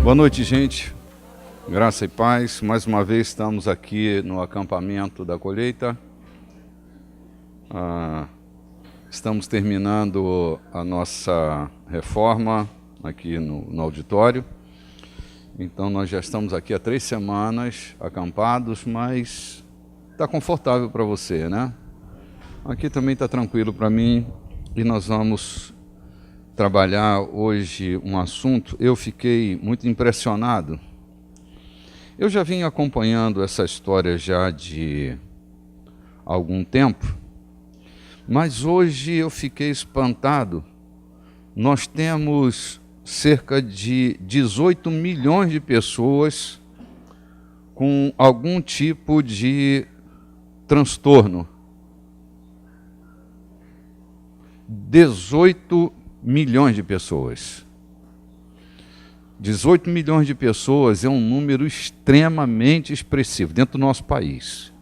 Boa noite, gente. Graça e paz. Mais uma vez estamos aqui no acampamento da colheita. Estamos terminando a nossa reforma aqui no auditório. Então nós já estamos aqui há 3 semanas acampados, mas está confortável para você, né? Aqui também está tranquilo para mim e nós vamos trabalhar hoje um assunto. Eu fiquei muito impressionado. Eu já vim acompanhando essa história já de algum tempo, mas hoje eu fiquei espantado. Nós temos cerca de 18 milhões de pessoas com algum tipo de transtorno. 18 milhões de pessoas. 18 milhões de pessoas é um número extremamente expressivo dentro do nosso país.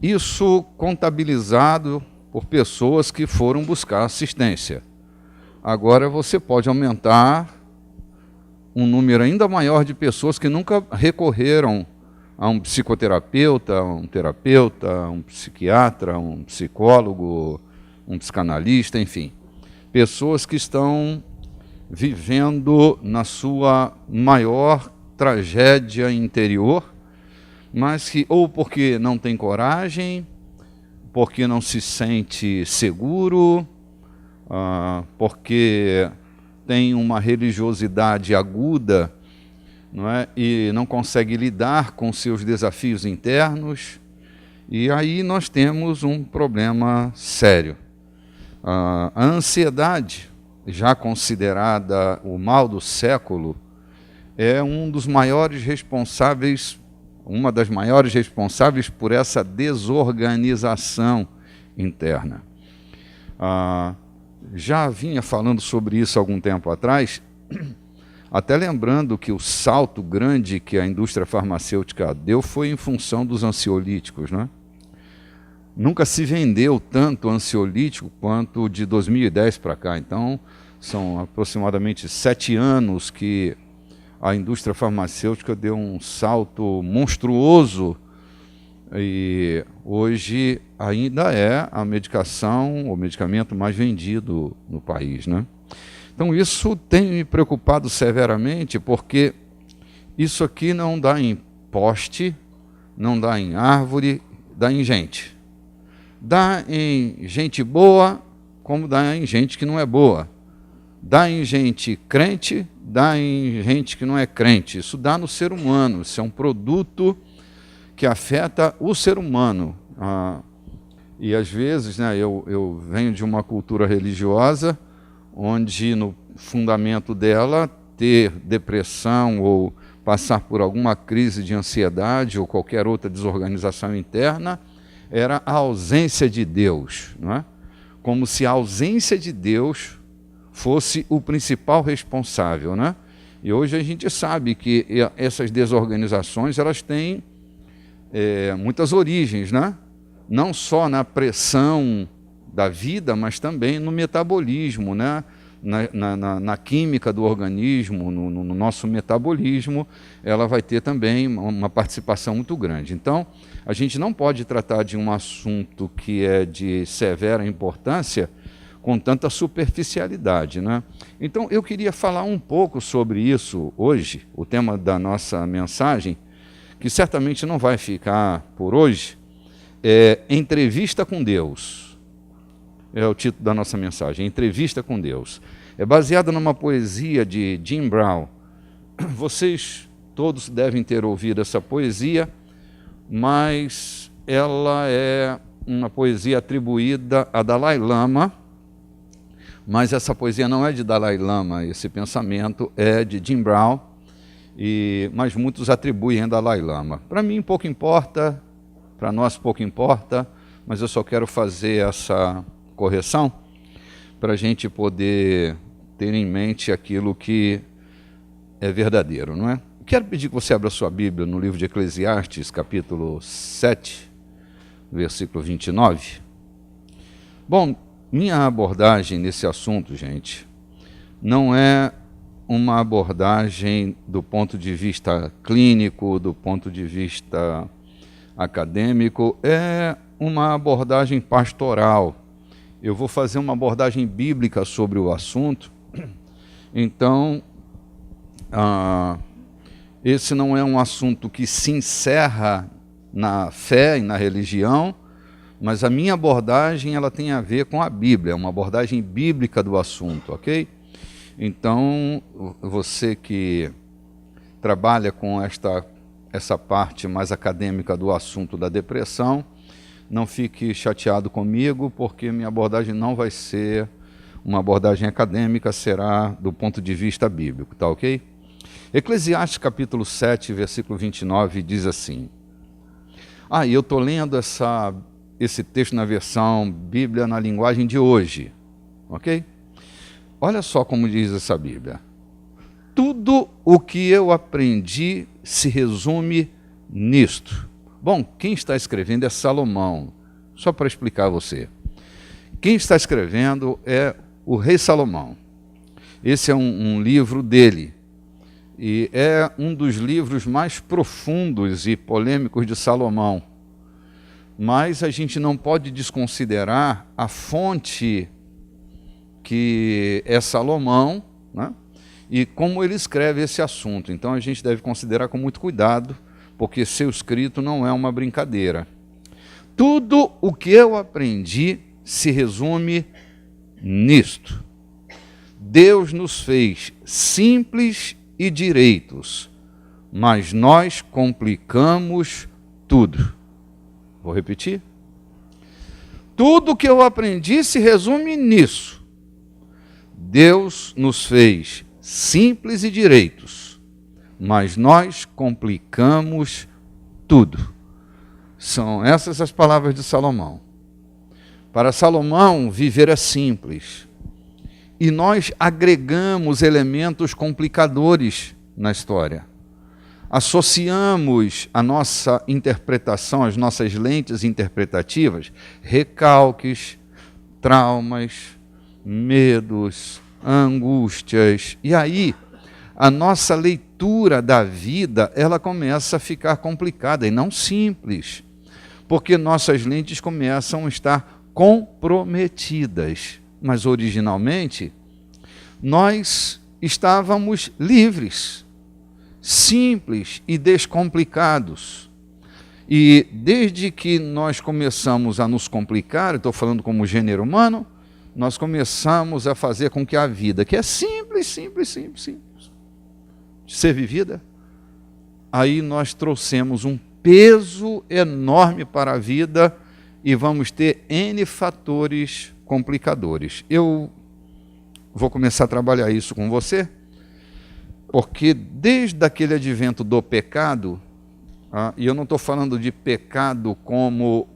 Isso contabilizado por pessoas que foram buscar assistência. Agora você pode aumentar um número ainda maior de pessoas que nunca recorreram a um psicoterapeuta, um psiquiatra, um psicólogo, um psicanalista, enfim. Pessoas que estão vivendo na sua maior tragédia interior, mas que ou porque não tem coragem, porque não se sente seguro, porque tem uma religiosidade aguda, não é? E não consegue lidar com seus desafios internos, e aí nós temos um problema sério. A ansiedade, já considerada o mal do século, é um dos maiores responsáveis, uma das maiores responsáveis por essa desorganização interna. Já vinha falando sobre isso há algum tempo atrás, até lembrando que o salto grande que a indústria farmacêutica deu foi em função dos ansiolíticos, né? Nunca se vendeu tanto ansiolítico quanto de 2010 para cá. Então, são aproximadamente 7 anos que a indústria farmacêutica deu um salto monstruoso e hoje ainda é a medicação, o medicamento mais vendido no país, né? Então, isso tem me preocupado severamente, porque isso aqui não dá em poste, não dá em árvore, dá em gente. Dá em gente boa, como dá em gente que não é boa. Dá em gente crente, dá em gente que não é crente. Isso dá no ser humano, isso é um produto que afeta o ser humano. E às vezes, né, eu venho de uma cultura religiosa, onde no fundamento dela, ter depressão ou passar por alguma crise de ansiedade ou qualquer outra desorganização interna, era a ausência de Deus, não é? Como se a ausência de Deus fosse o principal responsável, né? E hoje a gente sabe que essas desorganizações elas têm muitas origens, né? Não só na pressão da vida, mas também no metabolismo, né? Na química do organismo, no nosso metabolismo, ela vai ter também uma participação muito grande. Então, a gente não pode tratar de um assunto que é de severa importância com tanta superficialidade, né? Então, eu queria falar um pouco sobre isso hoje, o tema da nossa mensagem, que certamente não vai ficar por hoje, é Entrevista com Deus. É o título da nossa mensagem, Entrevista com Deus. É baseada numa poesia de Jim Brown. Vocês todos devem ter ouvido essa poesia, mas ela é uma poesia atribuída a Dalai Lama, mas essa poesia não é de Dalai Lama, esse pensamento é de Jim Brown, mas muitos atribuem a Dalai Lama. Para mim pouco importa, para nós pouco importa, mas eu só quero fazer essa correção para a gente poder ter em mente aquilo que é verdadeiro, não é? Quero pedir que você abra sua Bíblia no livro de Eclesiastes, capítulo 7, versículo 29. Bom, minha abordagem nesse assunto, gente, não é uma abordagem do ponto de vista clínico, do ponto de vista acadêmico, é uma abordagem pastoral. Eu vou fazer uma abordagem bíblica sobre o assunto. Então, esse não é um assunto que se encerra na fé e na religião, mas a minha abordagem ela tem a ver com a Bíblia, uma abordagem bíblica do assunto, ok? Então, você que trabalha com essa parte mais acadêmica do assunto da depressão, não fique chateado comigo, porque minha abordagem não vai ser uma abordagem acadêmica, será do ponto de vista bíblico, tá ok? Eclesiastes capítulo 7, versículo 29, diz assim. E eu estou lendo esse texto na versão Bíblia na linguagem de hoje, ok? Olha só como diz essa Bíblia. Tudo o que eu aprendi se resume nisto. Bom, quem está escrevendo é Salomão. Só para explicar a você. Quem está escrevendo é o rei Salomão. Esse é um livro dele. E é um dos livros mais profundos e polêmicos de Salomão. Mas a gente não pode desconsiderar a fonte que é Salomão, né? E como ele escreve esse assunto. Então a gente deve considerar com muito cuidado, porque seu escrito não é uma brincadeira. Tudo o que eu aprendi se resume nisto. Deus nos fez simples e direitos, mas nós complicamos tudo. Vou repetir. Tudo o que eu aprendi se resume nisso. Deus nos fez simples e direitos, mas nós complicamos tudo. São essas as palavras de Salomão. Para Salomão, viver é simples. E nós agregamos elementos complicadores na história. Associamos a nossa interpretação, as nossas lentes interpretativas, recalques, traumas, medos, angústias. E aí, a nossa leitura da vida, ela começa a ficar complicada e não simples, porque nossas lentes começam a estar comprometidas. Mas, originalmente, nós estávamos livres, simples e descomplicados. E desde que nós começamos a nos complicar, estou falando como gênero humano, nós começamos a fazer com que a vida, que é simples, de ser vivida, aí nós trouxemos um peso enorme para a vida e vamos ter N fatores complicadores. Eu vou começar a trabalhar isso com você, porque desde aquele advento do pecado, e eu não estou falando de pecado como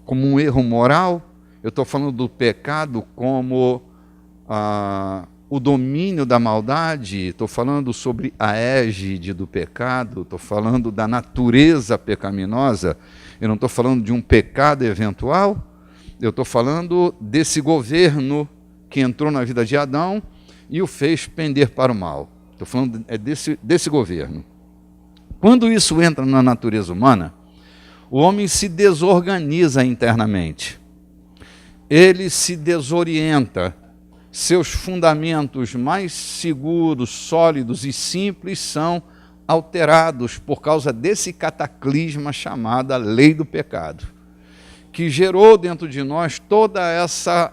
um erro moral, eu estou falando do pecado como o domínio da maldade, estou falando sobre a égide do pecado, estou falando da natureza pecaminosa, eu não estou falando de um pecado eventual, eu estou falando desse governo que entrou na vida de Adão e o fez pender para o mal. Estou falando desse governo. Quando isso entra na natureza humana, o homem se desorganiza internamente. Ele se desorienta. Seus fundamentos mais seguros, sólidos e simples são alterados por causa desse cataclisma chamado a lei do pecado, que gerou dentro de nós toda essa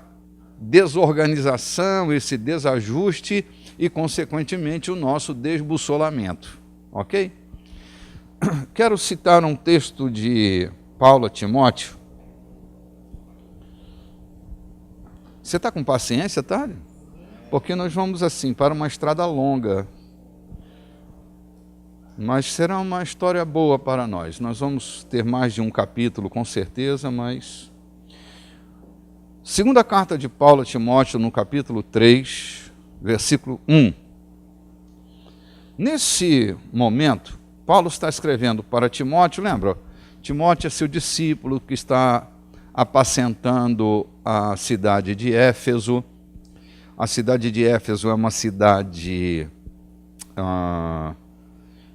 desorganização, esse desajuste e, consequentemente, o nosso desbussolamento. Ok? Quero citar um texto de Paulo a Timóteo. Você está com paciência, tá? Porque nós vamos assim, para uma estrada longa. Mas será uma história boa para nós. Nós vamos ter mais de um capítulo, com certeza, mas... Segunda carta de Paulo a Timóteo, no capítulo 3, versículo 1. Nesse momento, Paulo está escrevendo para Timóteo, lembra? Timóteo é seu discípulo que está apacentando a cidade de Éfeso. A cidade de Éfeso é uma cidade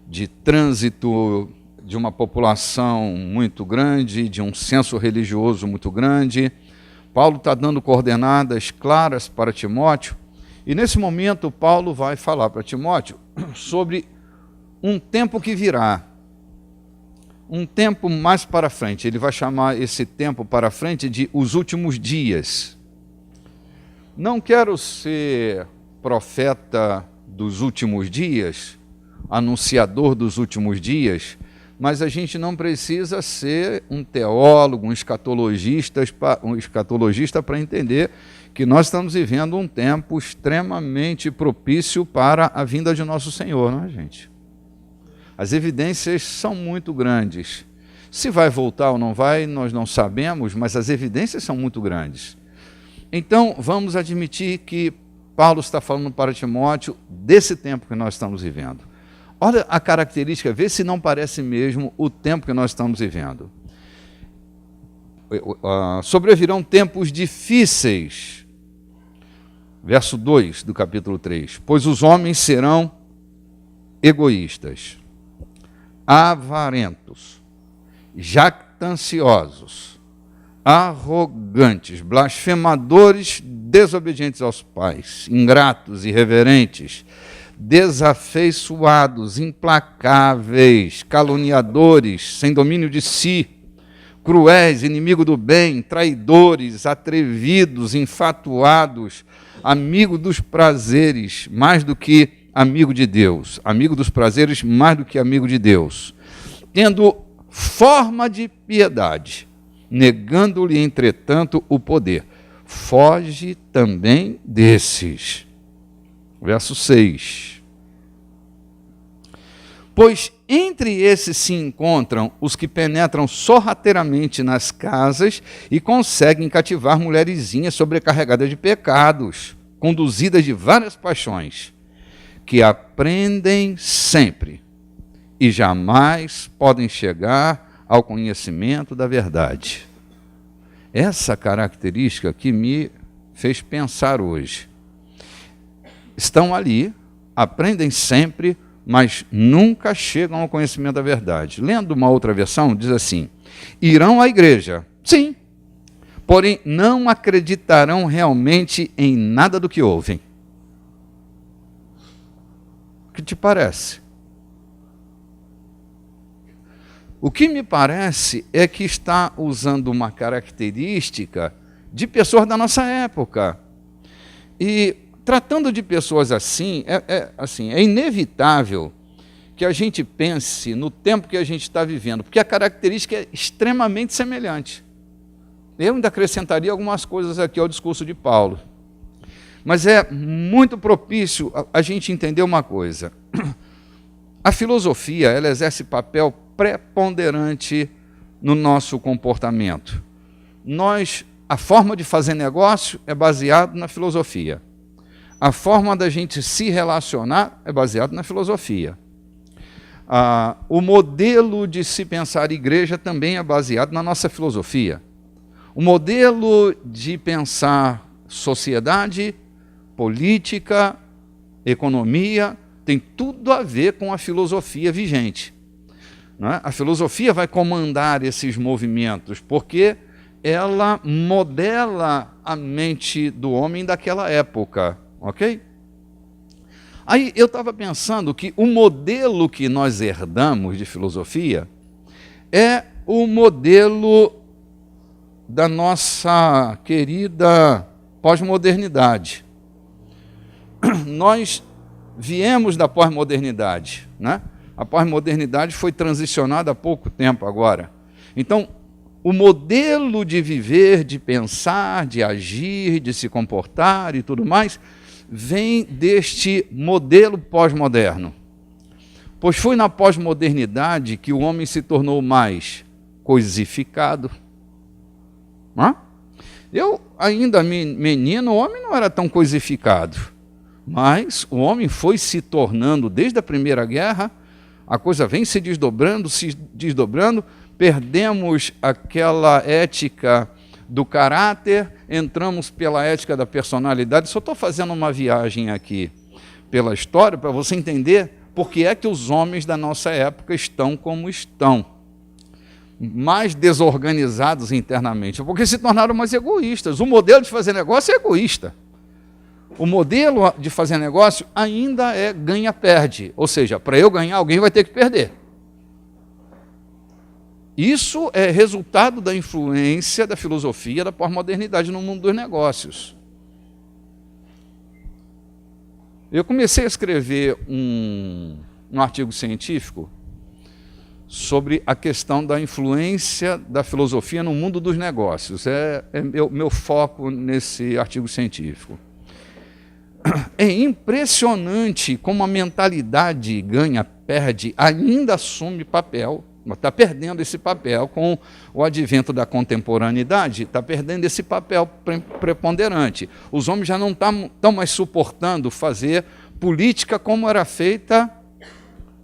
de trânsito, de uma população muito grande, de um senso religioso muito grande. Paulo está dando coordenadas claras para Timóteo, e nesse momento Paulo vai falar para Timóteo sobre um tempo que virá, um tempo mais para frente. Ele vai chamar esse tempo para frente de os últimos dias. Não quero ser profeta dos últimos dias, anunciador dos últimos dias, mas a gente não precisa ser um teólogo, um escatologista para entender que nós estamos vivendo um tempo extremamente propício para a vinda de nosso Senhor, não é, gente? As evidências são muito grandes. Se vai voltar ou não vai, nós não sabemos, mas as evidências são muito grandes. Então, vamos admitir que Paulo está falando para Timóteo desse tempo que nós estamos vivendo. Olha a característica, vê se não parece mesmo o tempo que nós estamos vivendo. Sobrevirão tempos difíceis. Verso 2 do capítulo 3. Pois os homens serão egoístas, avarentos, jactanciosos, arrogantes, blasfemadores, desobedientes aos pais, ingratos, irreverentes, desafeiçoados, implacáveis, caluniadores, sem domínio de si, cruéis, inimigo do bem, traidores, atrevidos, infatuados, amigo dos prazeres, mais do que amigo de Deus, amigo dos prazeres, mais do que amigo de Deus, tendo forma de piedade, negando-lhe, entretanto, o poder. Foge também desses. Verso 6. Pois entre esses se encontram os que penetram sorrateiramente nas casas e conseguem cativar mulherzinhas sobrecarregadas de pecados, conduzidas de várias paixões, que aprendem sempre e jamais podem chegar ao conhecimento da verdade. Essa característica que me fez pensar hoje. Estão ali, aprendem sempre, mas nunca chegam ao conhecimento da verdade. Lendo uma outra versão, diz assim: irão à igreja, sim, porém não acreditarão realmente em nada do que ouvem. O que te parece? O que me parece é que está usando uma característica de pessoas da nossa época. E tratando de pessoas assim, é inevitável que a gente pense no tempo que a gente está vivendo, porque a característica é extremamente semelhante. Eu ainda acrescentaria algumas coisas aqui ao discurso de Paulo. Mas é muito propício a gente entender uma coisa. A filosofia, ela exerce papel preponderante no nosso comportamento. A forma de fazer negócio é baseada na filosofia. A forma da gente se relacionar é baseada na filosofia. O modelo de se pensar igreja também é baseado na nossa filosofia. O modelo de pensar sociedade, política, economia, tem tudo a ver com a filosofia vigente. Não é? A filosofia vai comandar esses movimentos, porque ela modela a mente do homem daquela época. Ok? Aí eu estava pensando que o modelo que nós herdamos de filosofia é o modelo da nossa querida pós-modernidade. Nós viemos da pós-modernidade, né? A pós-modernidade foi transicionada há pouco tempo agora. Então, o modelo de viver, de pensar, de agir, de se comportar e tudo mais, vem deste modelo pós-moderno. Pois foi na pós-modernidade que o homem se tornou mais coisificado. Eu, ainda menino, o homem não era tão coisificado. Mas o homem foi se tornando, desde a Primeira Guerra, a coisa vem se desdobrando, perdemos aquela ética do caráter, entramos pela ética da personalidade. Só estou fazendo uma viagem aqui pela história para você entender por que é que os homens da nossa época estão como estão, mais desorganizados internamente, porque se tornaram mais egoístas. O modelo de fazer negócio é egoísta. O modelo de fazer negócio ainda é ganha-perde, ou seja, para eu ganhar, alguém vai ter que perder. Isso é resultado da influência da filosofia da pós-modernidade no mundo dos negócios. Eu comecei a escrever um artigo científico sobre a questão da influência da filosofia no mundo dos negócios. É meu foco nesse artigo científico. É impressionante como a mentalidade ganha-perde ainda assume papel, está perdendo esse papel com o advento da contemporaneidade, está perdendo esse papel preponderante. Os homens já não estão mais suportando fazer política como era feita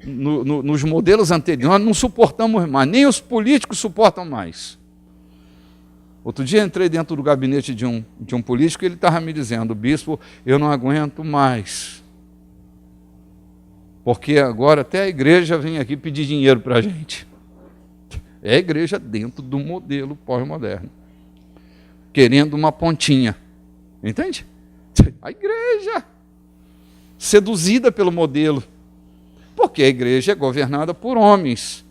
nos modelos anteriores. Nós não suportamos mais, nem os políticos suportam mais. Outro dia entrei dentro do gabinete de um político e ele estava me dizendo: bispo, eu não aguento mais, porque agora até a igreja vem aqui pedir dinheiro para a gente. É a igreja dentro do modelo pós-moderno, querendo uma pontinha, entende? A igreja, seduzida pelo modelo, porque a igreja é governada por homens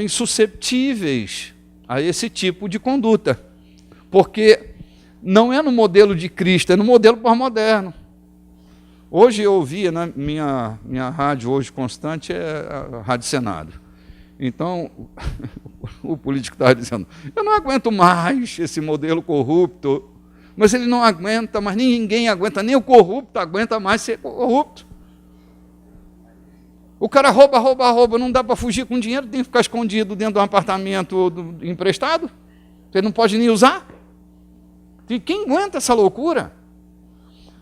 susceptíveis a esse tipo de conduta, porque não é no modelo de Cristo, é no modelo pós-moderno. Hoje eu ouvia, na minha rádio hoje constante é a Rádio Senado. Então, o político estava dizendo: eu não aguento mais esse modelo corrupto. Mas ele não aguenta, mas ninguém aguenta, nem o corrupto aguenta mais ser corrupto. O cara rouba, não dá para fugir com dinheiro, tem que ficar escondido dentro de um apartamento emprestado. Você não pode nem usar. E quem aguenta essa loucura?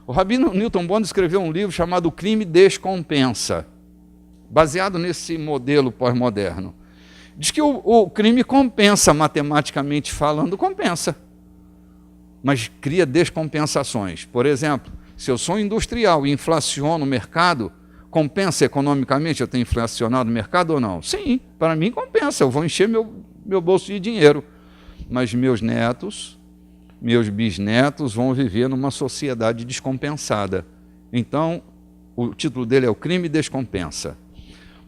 O rabino Newton Bond escreveu um livro chamado O Crime Descompensa, baseado nesse modelo pós-moderno. Diz que o crime compensa, matematicamente falando, compensa, mas cria descompensações. Por exemplo, se eu sou industrial e inflaciono o mercado, compensa economicamente eu ter inflacionado o mercado ou não? Sim, para mim compensa, eu vou encher meu bolso de dinheiro. Mas meus netos, meus bisnetos vão viver numa sociedade descompensada. Então, o título dele é O Crime Descompensa.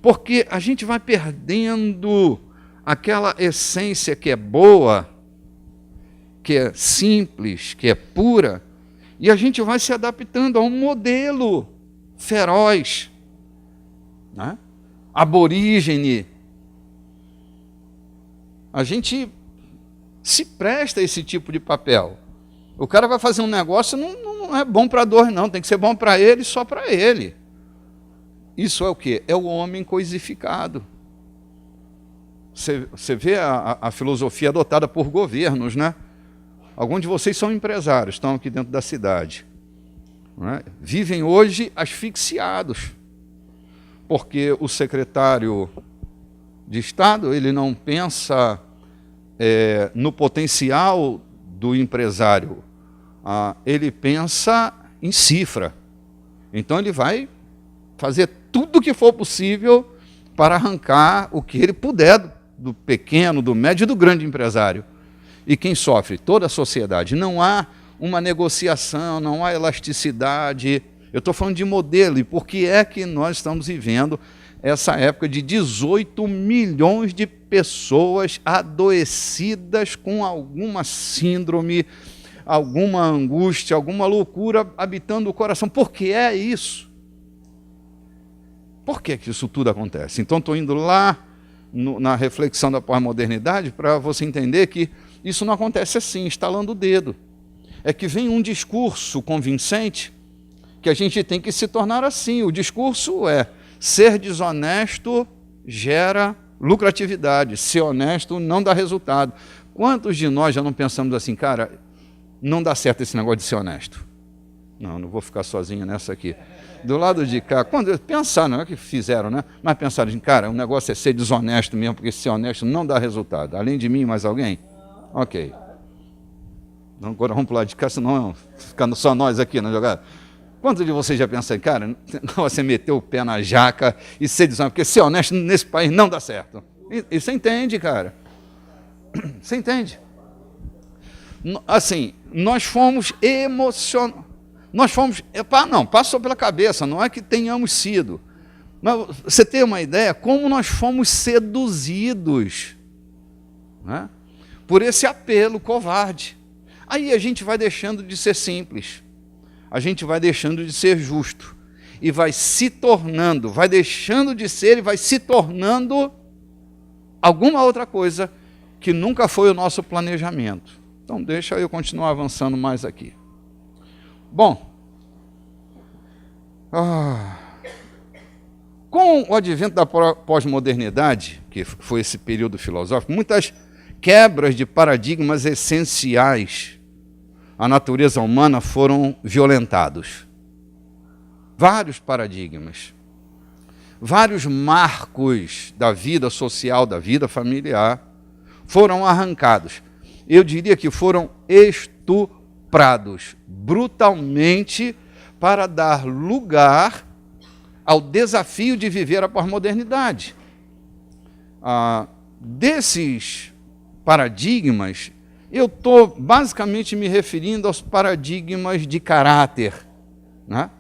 Porque a gente vai perdendo aquela essência que é boa, que é simples, que é pura, e a gente vai se adaptando a um modelo feroz, né? Aborígene. A gente se presta a esse tipo de papel. O cara vai fazer um negócio, não é bom para dois, não, tem que ser bom para ele, só para ele. Isso é o quê? É o homem coisificado. Você vê a filosofia adotada por governos, né? Alguns de vocês são empresários, estão aqui dentro da cidade, né? Vivem hoje asfixiados, porque o secretário de Estado ele não pensa no potencial do empresário, ele pensa em cifra. Então ele vai fazer tudo o que for possível para arrancar o que ele puder do pequeno, do médio e do grande empresário. E quem sofre? Toda a sociedade. Não há uma negociação, não há elasticidade. Eu estou falando de modelo. E por que é que nós estamos vivendo essa época de 18 milhões de pessoas adoecidas com alguma síndrome, alguma angústia, alguma loucura habitando o coração? Por que é isso? Por que isso tudo acontece? Então, estou indo lá na reflexão da pós-modernidade para você entender que isso não acontece assim, estalando o dedo. É que vem um discurso convincente que a gente tem que se tornar assim. O discurso é: ser desonesto gera lucratividade, ser honesto não dá resultado. Quantos de nós já não pensamos assim, cara, não dá certo esse negócio de ser honesto? Não vou ficar sozinho nessa aqui. Do lado de cá, quando pensaram, não é que fizeram, né? Mas pensaram assim, cara, o negócio é ser desonesto mesmo, porque ser honesto não dá resultado. Além de mim, mais alguém? Ok. Então, agora vamos para o lado de cá, senão ficando só nós aqui na jogada. Quantos de vocês já pensaram, cara, você meteu o pé na jaca e ser desonesto, porque ser honesto nesse país não dá certo. E você entende, cara. Você entende? Assim, nós fomos emocionados. Nós fomos, não, passou pela cabeça, não é que tenhamos sido. Mas você tem uma ideia como nós fomos seduzidos, né, por esse apelo covarde. Aí a gente vai deixando de ser simples, a gente vai deixando de ser justo, e vai se tornando, vai deixando de ser e vai se tornando alguma outra coisa que nunca foi o nosso planejamento. Então deixa eu continuar avançando mais aqui. Bom, com o advento da pós-modernidade, que foi esse período filosófico, muitas quebras de paradigmas essenciais à natureza humana foram violentados. Vários paradigmas, vários marcos da vida social, da vida familiar, foram arrancados. Eu diria que foram estuprados brutalmente para dar lugar ao desafio de viver a pós-modernidade. Desses paradigmas, eu estou basicamente me referindo aos paradigmas de caráter, né?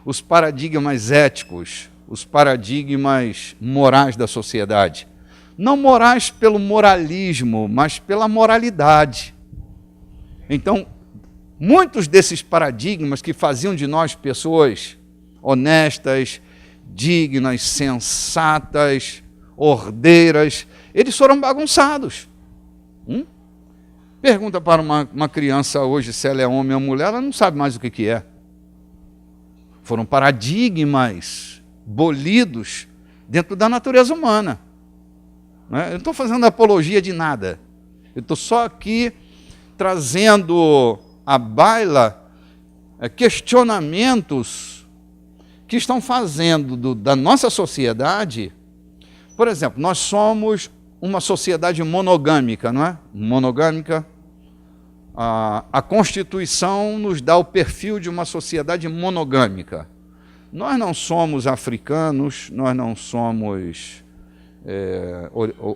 Os paradigmas éticos, os paradigmas morais da sociedade. Não morais pelo moralismo, mas pela moralidade. Então, muitos desses paradigmas que faziam de nós pessoas honestas, dignas, sensatas, ordeiras, eles foram bagunçados. Pergunta para uma criança hoje se ela é homem ou mulher, ela não sabe mais o que é. Foram paradigmas bolidos dentro da natureza humana. Eu não estou fazendo apologia de nada. Eu estou só aqui trazendo à baila questionamentos que estão fazendo da nossa sociedade. Por exemplo, nós somos uma sociedade monogâmica, não é? Monogâmica. A Constituição nos dá o perfil de uma sociedade monogâmica. Nós não somos africanos, nós não somos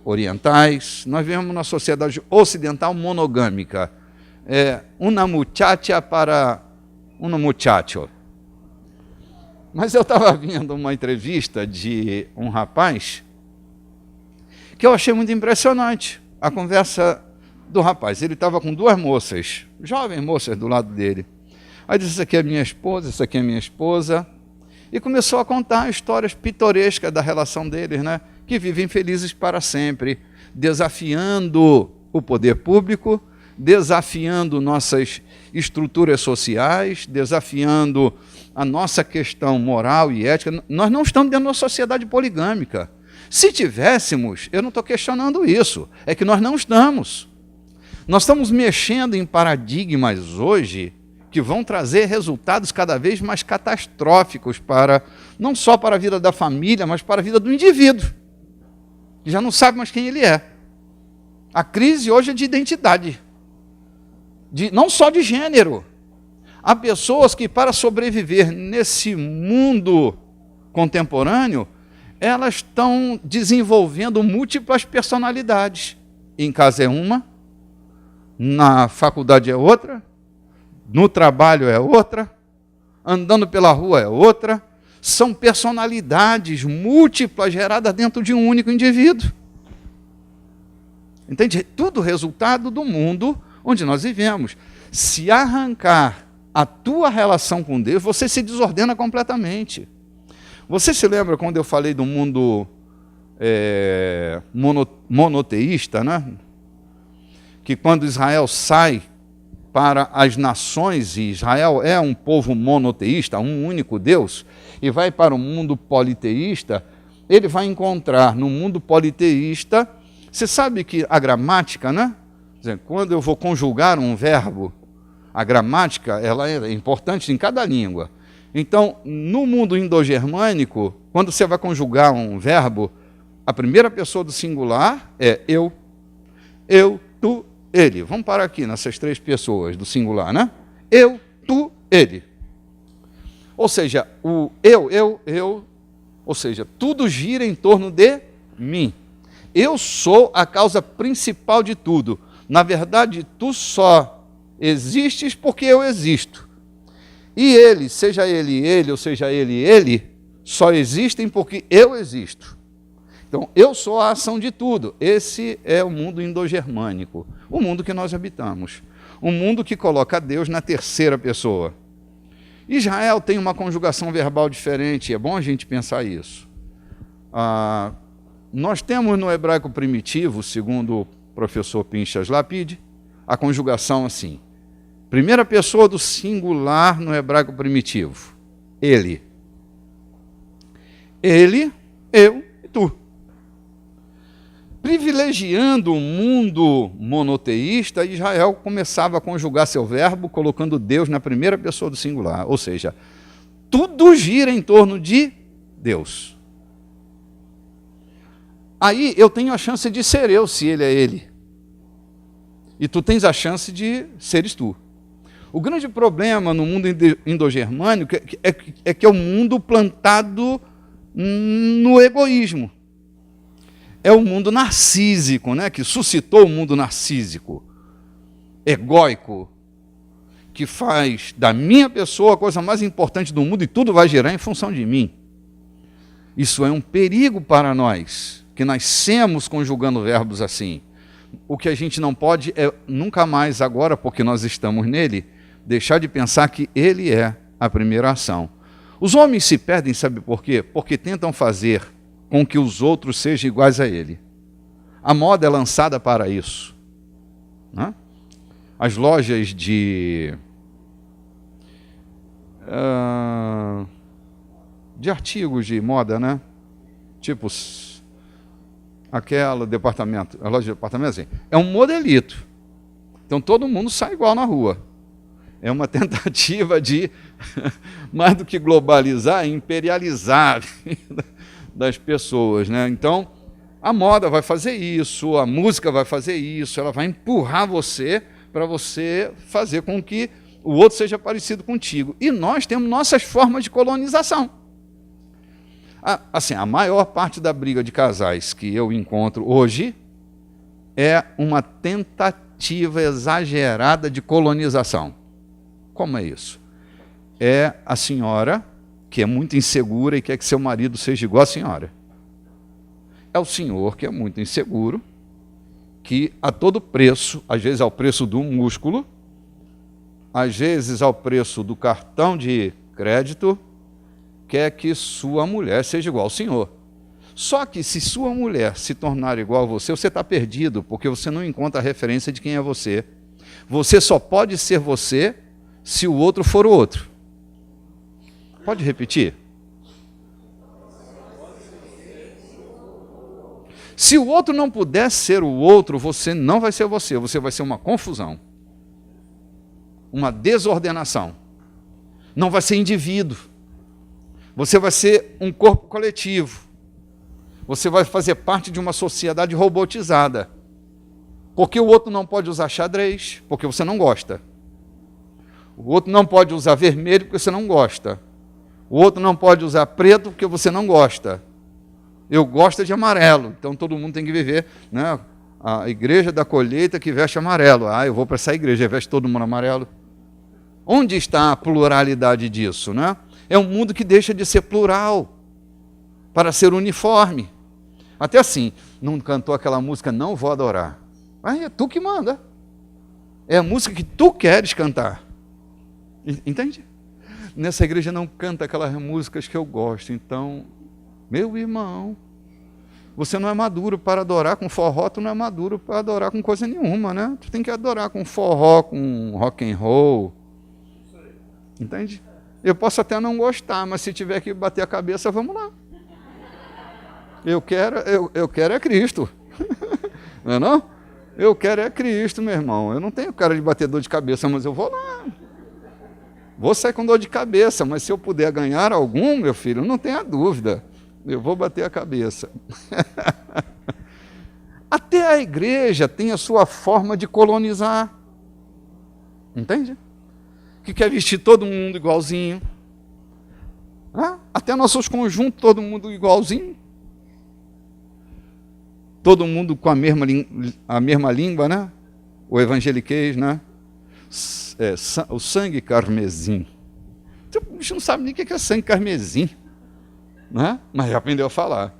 orientais, nós vivemos numa sociedade ocidental monogâmica. Una muchacha para un muchacho. Mas eu estava vendo uma entrevista de um rapaz que eu achei muito impressionante. A conversa do rapaz, ele estava com duas moças, jovens moças do lado dele. Aí disse, essa aqui é minha esposa, essa aqui é minha esposa. E começou a contar histórias pitorescas da relação deles, né? Que vivem felizes para sempre, desafiando o poder público, desafiando nossas estruturas sociais, desafiando a nossa questão moral e ética. Nós não estamos dentro de uma sociedade poligâmica. Se tivéssemos, eu não estou questionando isso, é que nós não estamos. Nós estamos mexendo em paradigmas hoje que vão trazer resultados cada vez mais catastróficos não só para a vida da família, mas para a vida do indivíduo, que já não sabe mais quem ele é. A crise hoje é de identidade, não só de gênero. Há pessoas que, para sobreviver nesse mundo contemporâneo, elas estão desenvolvendo múltiplas personalidades. Em casa é uma, na faculdade é outra, no trabalho é outra, andando pela rua é outra. São personalidades múltiplas geradas dentro de um único indivíduo. Entende? Tudo resultado do mundo onde nós vivemos. Se arrancar a tua relação com Deus, você se desordena completamente. Você se lembra quando eu falei do mundo monoteísta, né? Que quando Israel sai para as nações, e Israel é um povo monoteísta, um único Deus, e vai para o mundo politeísta, ele vai encontrar no mundo politeísta, você sabe que a gramática, né? Quando eu vou conjugar um verbo, A gramática ela é importante em cada língua. Então, no mundo indogermânico, quando você vai conjugar um verbo, a primeira pessoa do singular é eu, tu, ele. Vamos parar aqui nessas três pessoas do singular, né? Eu, tu, ele. Ou seja, o eu, ou seja, tudo gira em torno de mim. Eu sou a causa principal de tudo. Na verdade, tu só existes porque eu existo. E ele, seja ele, ou seja ele, só existem porque eu existo. Então, eu sou a ação de tudo. Esse é o mundo indogermânico, o mundo que nós habitamos. Um mundo que coloca Deus na terceira pessoa. Israel tem uma conjugação verbal diferente, é bom a gente pensar isso. Nós temos no hebraico primitivo, segundo o professor Pinchas Lapide, a conjugação assim. Primeira pessoa do singular no hebraico primitivo. Ele. Ele, eu e tu. Privilegiando o mundo monoteísta, Israel começava a conjugar seu verbo colocando Deus na primeira pessoa do singular. Ou seja, tudo gira em torno de Deus. Aí eu tenho a chance de ser eu, se ele é ele. E tu tens a chance de seres tu. O grande problema no mundo indogermânico é que é o mundo plantado no egoísmo. É o mundo narcísico, né? Que suscitou o mundo narcísico, egóico, que faz da minha pessoa a coisa mais importante do mundo e tudo vai girar em função de mim. Isso é um perigo para nós, que nascemos conjugando verbos assim. O que a gente não pode é nunca mais agora, porque nós estamos nele, deixar de pensar que ele é a primeira ação. Os homens se perdem, sabe por quê? Porque tentam fazer com que os outros sejam iguais a ele. A moda é lançada para isso. Né? As lojas de artigos de moda, né? Tipo aquela departamento, a loja de departamento assim, é um modelito. Então todo mundo sai igual na rua. É uma tentativa de, mais do que globalizar, imperializar a vida das pessoas, né? Então, a moda vai fazer isso, a música vai fazer isso, ela vai empurrar você para você fazer com que o outro seja parecido contigo. E nós temos nossas formas de colonização. Assim, a maior parte da briga de casais que eu encontro hoje é uma tentativa exagerada de colonização. Como é isso? É a senhora que é muito insegura e quer que seu marido seja igual à senhora. É o senhor que é muito inseguro, que a todo preço, às vezes ao preço do músculo, às vezes ao preço do cartão de crédito, quer que sua mulher seja igual ao senhor. Só que se sua mulher se tornar igual a você, você está perdido, porque você não encontra a referência de quem é você. Você só pode ser você se o outro for o outro. Pode repetir? Se o outro não puder ser o outro, você não vai ser você, você vai ser uma confusão, uma desordenação. Não vai ser indivíduo. Você vai ser um corpo coletivo. Você vai fazer parte de uma sociedade robotizada. Porque o outro não pode usar xadrez, porque você não gosta. O outro não pode usar vermelho, porque você não gosta. O outro não pode usar preto, porque você não gosta. Eu gosto de amarelo, então todo mundo tem que viver, né? A igreja da colheita que veste amarelo. Eu vou para essa igreja, veste todo mundo amarelo. Onde está a pluralidade disso, né? É um mundo que deixa de ser plural para ser uniforme. Até assim, não cantou aquela música Não Vou Adorar. É tu que manda. É a música que tu queres cantar. Entende? Nessa igreja não canta aquelas músicas que eu gosto. Então, meu irmão, você não é maduro para adorar com forró, tu não é maduro para adorar com coisa nenhuma, né? Tu tem que adorar com forró, com rock and roll. Entende? Eu posso até não gostar, mas se tiver que bater a cabeça, vamos lá. Eu quero é Cristo. Não é não? Eu quero é Cristo, meu irmão. Eu não tenho cara de bater dor de cabeça, mas eu vou lá. Vou sair com dor de cabeça, mas se eu puder ganhar algum, meu filho, não tenha dúvida. Eu vou bater a cabeça. Até a igreja tem a sua forma de colonizar. Entende? Que quer vestir todo mundo igualzinho. Até nossos conjuntos, todo mundo igualzinho. Todo mundo com a mesma língua, né? O evangeliquez, né? O sangue carmesim. A gente não sabe nem o que é sangue carmesim, né? Mas já aprendeu a falar.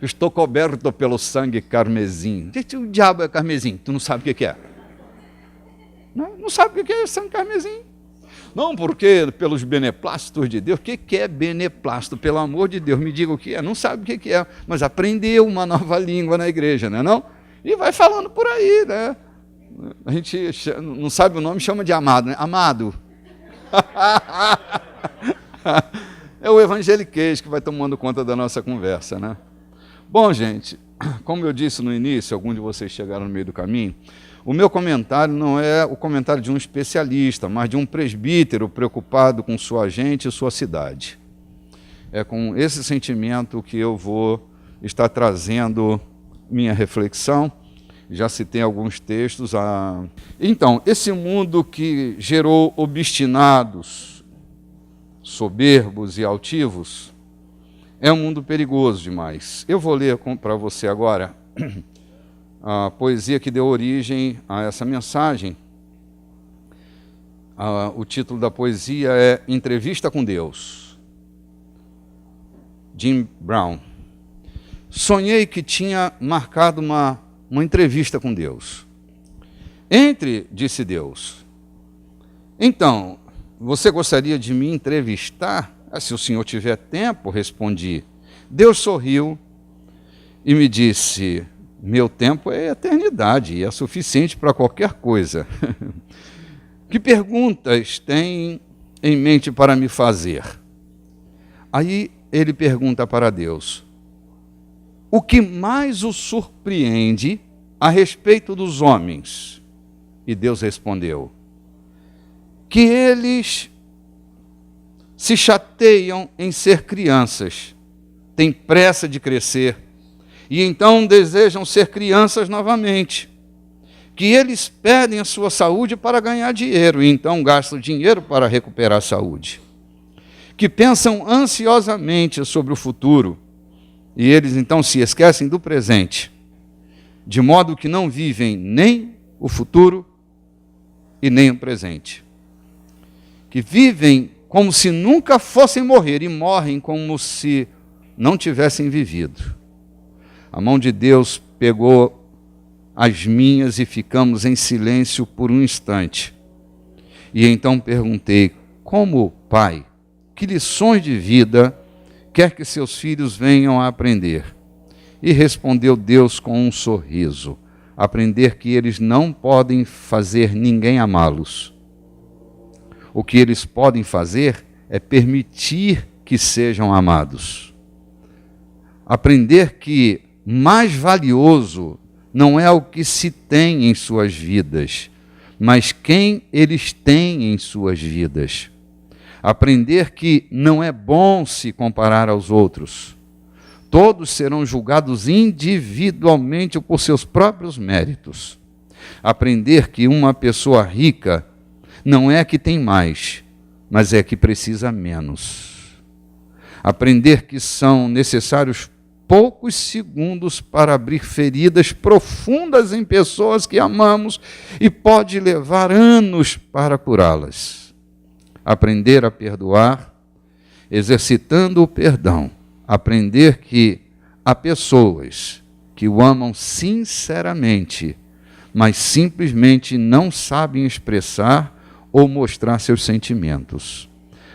Estou coberto pelo sangue carmesim. O diabo é carmesim, tu não sabe o que é. Não sabe o que é sangue carmesim. Não, porque pelos beneplástos de Deus. O que é beneplácito? Pelo amor de Deus, me diga o que é. Não sabe o que é, mas aprendeu uma nova língua na igreja, não é não? E vai falando por aí, né? A gente não sabe o nome, chama de amado, né? Amado. É o evangeliquez que vai tomando conta da nossa conversa, né? Bom, gente, como eu disse no início, alguns de vocês chegaram no meio do caminho, o meu comentário não é o comentário de um especialista, mas de um presbítero preocupado com sua gente e sua cidade. É com esse sentimento que eu vou estar trazendo minha reflexão. Já citei alguns textos. Então, esse mundo que gerou obstinados, soberbos e altivos, é um mundo perigoso demais. Eu vou ler para você agora a poesia que deu origem a essa mensagem. O título da poesia é Entrevista com Deus. Jim Brown. Sonhei que tinha marcado uma entrevista com Deus. Entre, disse Deus. Então, você gostaria de me entrevistar? Se o senhor tiver tempo, respondi. Deus sorriu e me disse: meu tempo é eternidade e é suficiente para qualquer coisa. Que perguntas tem em mente para me fazer? Aí ele pergunta para Deus: o que mais o surpreende a respeito dos homens? E Deus respondeu: que eles se chateiam em ser crianças, têm pressa de crescer, e então desejam ser crianças novamente. Que eles perdem a sua saúde para ganhar dinheiro, e então gastam dinheiro para recuperar a saúde. Que pensam ansiosamente sobre o futuro, e eles então se esquecem do presente, de modo que não vivem nem o futuro e nem o presente. Que vivem como se nunca fossem morrer e morrem como se não tivessem vivido. A mão de Deus pegou as minhas e ficamos em silêncio por um instante. E então perguntei: como pai, que lições de vida quer que seus filhos venham a aprender? E respondeu Deus com um sorriso: aprender que eles não podem fazer ninguém amá-los. O que eles podem fazer é permitir que sejam amados. Aprender que mais valioso não é o que se tem em suas vidas, mas quem eles têm em suas vidas. Aprender que não é bom se comparar aos outros. Todos serão julgados individualmente por seus próprios méritos. Aprender que uma pessoa rica não é que tem mais, mas é que precisa menos. Aprender que são necessários poucos segundos para abrir feridas profundas em pessoas que amamos e pode levar anos para curá-las. Aprender a perdoar, exercitando o perdão. Aprender que há pessoas que o amam sinceramente, mas simplesmente não sabem expressar ou mostrar seus sentimentos.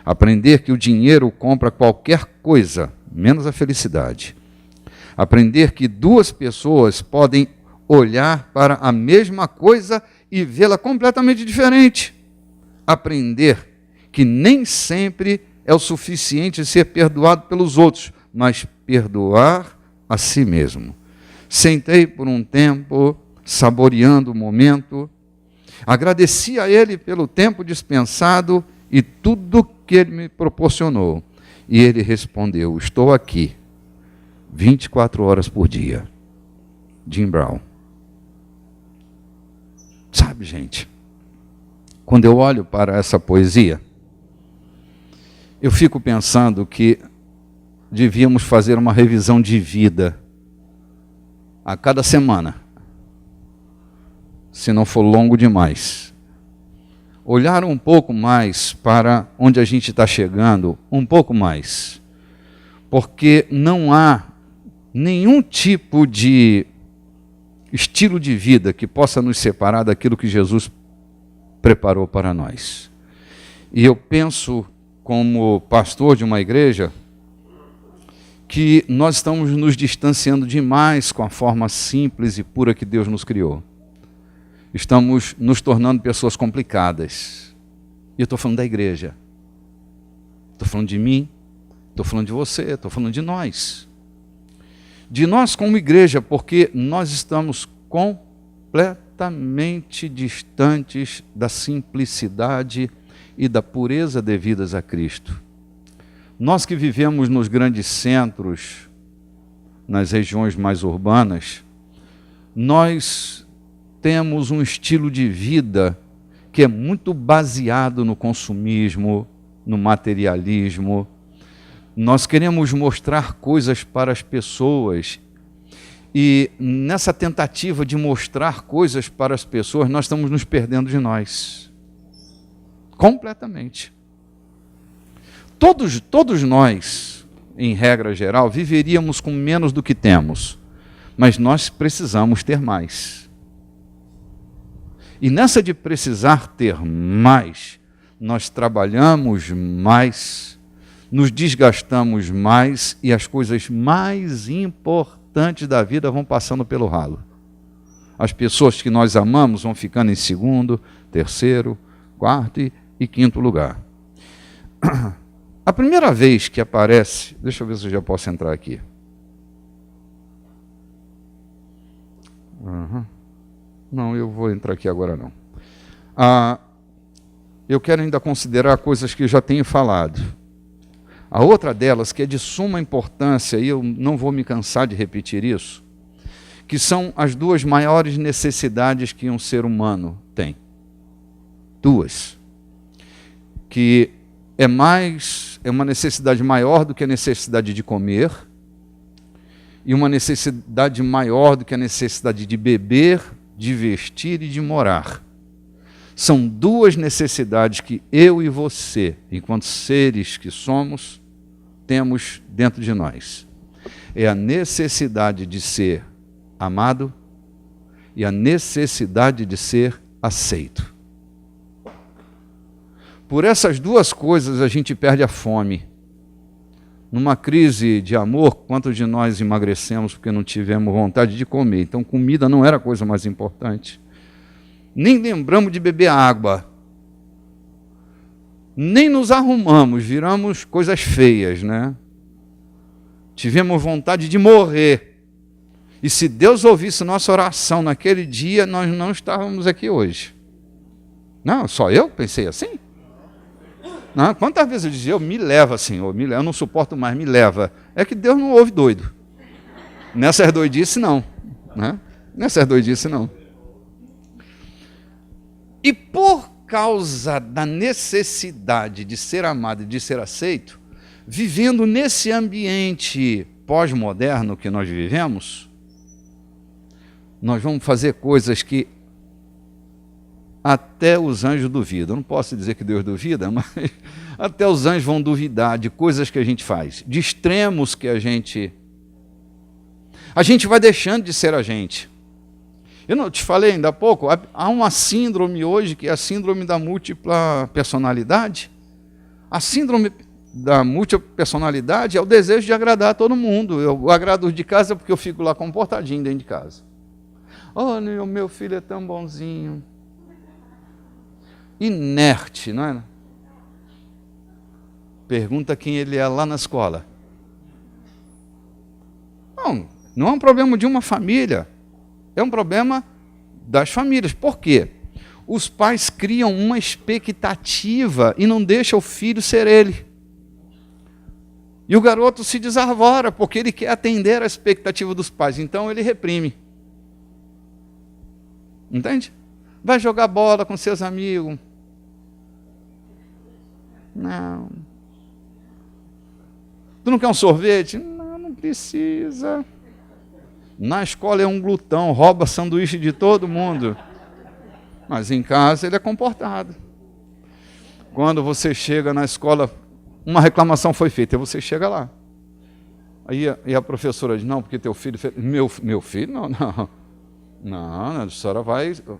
Aprender que o dinheiro compra qualquer coisa, menos a felicidade. Aprender que duas pessoas podem olhar para a mesma coisa e vê-la completamente diferente. Aprender que nem sempre é o suficiente ser perdoado pelos outros, mas perdoar a si mesmo. Sentei por um tempo saboreando o momento. Agradeci a Ele pelo tempo dispensado e tudo que Ele me proporcionou. E Ele respondeu: estou aqui, 24 horas por dia. Jim Brown. Sabe, gente, quando eu olho para essa poesia, eu fico pensando que devíamos fazer uma revisão de vida a cada semana, se não for longo demais. Olhar um pouco mais para onde a gente está chegando, um pouco mais. Porque não há nenhum tipo de estilo de vida que possa nos separar daquilo que Jesus preparou para nós. E eu penso, como pastor de uma igreja, que nós estamos nos distanciando demais com a forma simples e pura que Deus nos criou. Estamos nos tornando pessoas complicadas. E eu estou falando da igreja. Estou falando de mim, estou falando de você, estou falando de nós. De nós como igreja, porque nós estamos completamente distantes da simplicidade e da pureza devidas a Cristo. Nós que vivemos nos grandes centros, nas regiões mais urbanas, nós temos um estilo de vida que é muito baseado no consumismo, no materialismo. Nós queremos mostrar coisas para as pessoas e nessa tentativa de mostrar coisas para as pessoas, nós estamos nos perdendo de nós. Completamente. Todos nós, em regra geral, viveríamos com menos do que temos, mas nós precisamos ter mais. E nessa de precisar ter mais, nós trabalhamos mais, nos desgastamos mais e as coisas mais importantes da vida vão passando pelo ralo. As pessoas que nós amamos vão ficando em segundo, terceiro, quarto e quinto lugar. A primeira vez que aparece, deixa eu ver se eu já posso entrar aqui. Não, eu vou entrar aqui agora não. Eu quero ainda considerar coisas que eu já tenho falado. A outra delas, que é de suma importância, e eu não vou me cansar de repetir isso, que são as duas maiores necessidades que um ser humano tem. Duas. Que é uma necessidade maior do que a necessidade de comer, e uma necessidade maior do que a necessidade de beber, de vestir e de morar. São duas necessidades que eu e você, enquanto seres que somos, temos dentro de nós. É a necessidade de ser amado e a necessidade de ser aceito. Por essas duas coisas a gente perde a fome. Numa crise de amor, quantos de nós emagrecemos porque não tivemos vontade de comer? Então comida não era a coisa mais importante. Nem lembramos de beber água. Nem nos arrumamos, viramos coisas feias, né? Tivemos vontade de morrer. E se Deus ouvisse nossa oração naquele dia, nós não estávamos aqui hoje. Não, só eu pensei assim? Não, quantas vezes eu dizia, me leva, Senhor, me leva, eu não suporto mais, me leva. É que Deus não ouve doido. Nessas doidices, não. Né? Nessas doidices, não. E por causa da necessidade de ser amado e de ser aceito, vivendo nesse ambiente pós-moderno que nós vivemos, nós vamos fazer coisas que até os anjos duvidam. Eu não posso dizer que Deus duvida, mas até os anjos vão duvidar de coisas que a gente faz, de extremos que a gente vai deixando de ser a gente. Eu não te falei ainda há pouco, há uma síndrome hoje que é a síndrome da múltipla personalidade. A síndrome da múltipla personalidade é o desejo de agradar a todo mundo. Eu agrado os de casa porque eu fico lá comportadinho dentro de casa. Olha, o meu filho é tão bonzinho. Inerte, não é? Pergunta quem ele é lá na escola. Não é um problema de uma família. É um problema das famílias. Por quê? Os pais criam uma expectativa e não deixam o filho ser ele. E o garoto se desarvora, porque ele quer atender à expectativa dos pais. Então ele reprime. Entende? Vai jogar bola com seus amigos. Não. Tu não quer um sorvete? Não, não precisa. Na escola é um glutão, rouba sanduíche de todo mundo. Mas em casa ele é comportado. Quando você chega na escola, uma reclamação foi feita, e você chega lá. Aí a professora diz, não, porque teu filho fez... Meu filho? Não. Não,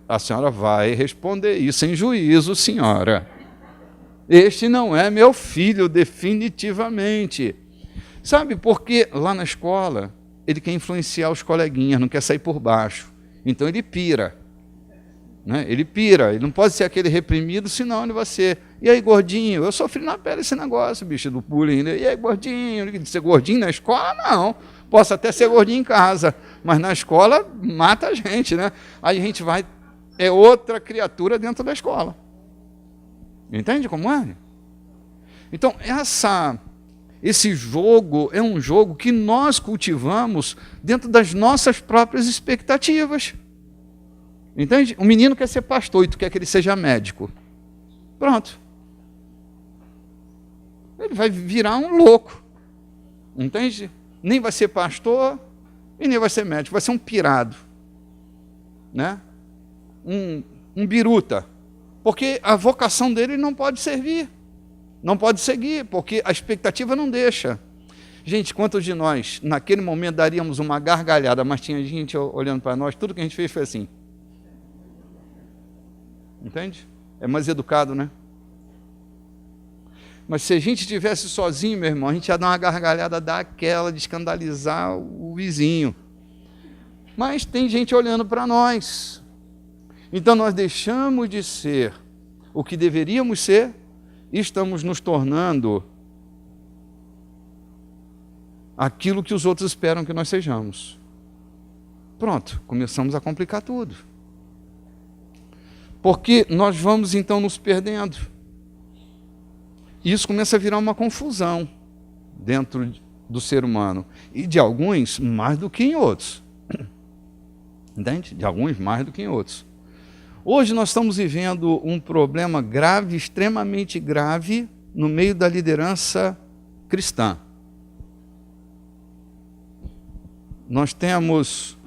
a senhora vai responder isso em juízo, senhora. Este não é meu filho, definitivamente. Sabe, porque lá na escola, ele quer influenciar os coleguinhas, não quer sair por baixo. Então ele pira. Né? Ele não pode ser aquele reprimido, senão ele vai ser. E aí, gordinho? Eu sofri na pele esse negócio, bicho, do bullying. Né? E aí, gordinho? Ser gordinho na escola? Não. Posso até ser gordinho em casa, mas na escola mata a gente, né? Aí a gente vai, é outra criatura dentro da escola. Entende como é? Então, esse jogo é um jogo que nós cultivamos dentro das nossas próprias expectativas. Entende? O menino quer ser pastor e tu quer que ele seja médico. Pronto. Ele vai virar um louco. Entende? Nem vai ser pastor e nem vai ser médico. Vai ser um pirado. Né? Um biruta. Porque a vocação dele não pode servir. Não pode seguir, porque a expectativa não deixa. Gente, quantos de nós, naquele momento, daríamos uma gargalhada, mas tinha gente olhando para nós, tudo que a gente fez foi assim. Entende? É mais educado, né? Mas se a gente estivesse sozinho, meu irmão, a gente ia dar uma gargalhada daquela de escandalizar o vizinho. Mas tem gente olhando para nós. Então nós deixamos de ser o que deveríamos ser e estamos nos tornando aquilo que os outros esperam que nós sejamos. Pronto, começamos a complicar tudo. Porque nós vamos então nos perdendo. E isso começa a virar uma confusão dentro do ser humano. E de alguns mais do que em outros. Entende? De alguns mais do que em outros. Hoje nós estamos vivendo um problema grave, extremamente grave, no meio da liderança cristã. Nós temos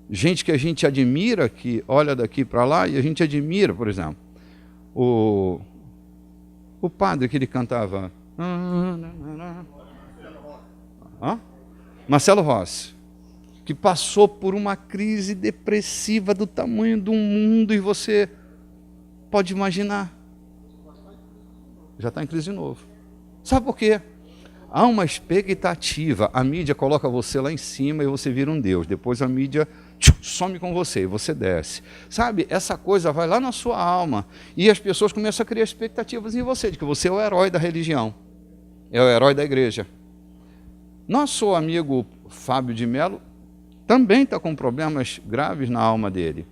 gente que a gente admira, que olha daqui para lá, e a gente admira, por exemplo, o padre que ele cantava. Marcelo Rossi, que passou por uma crise depressiva do tamanho do mundo, e você pode imaginar. Já está em crise de novo. Sabe por quê? Há uma expectativa. A mídia coloca você lá em cima e você vira um Deus. Depois a mídia some com você e você desce. Sabe, essa coisa vai lá na sua alma e as pessoas começam a criar expectativas em você, de que você é o herói da religião, é o herói da igreja. Nosso amigo Fábio de Mello também está com problemas graves na alma dele.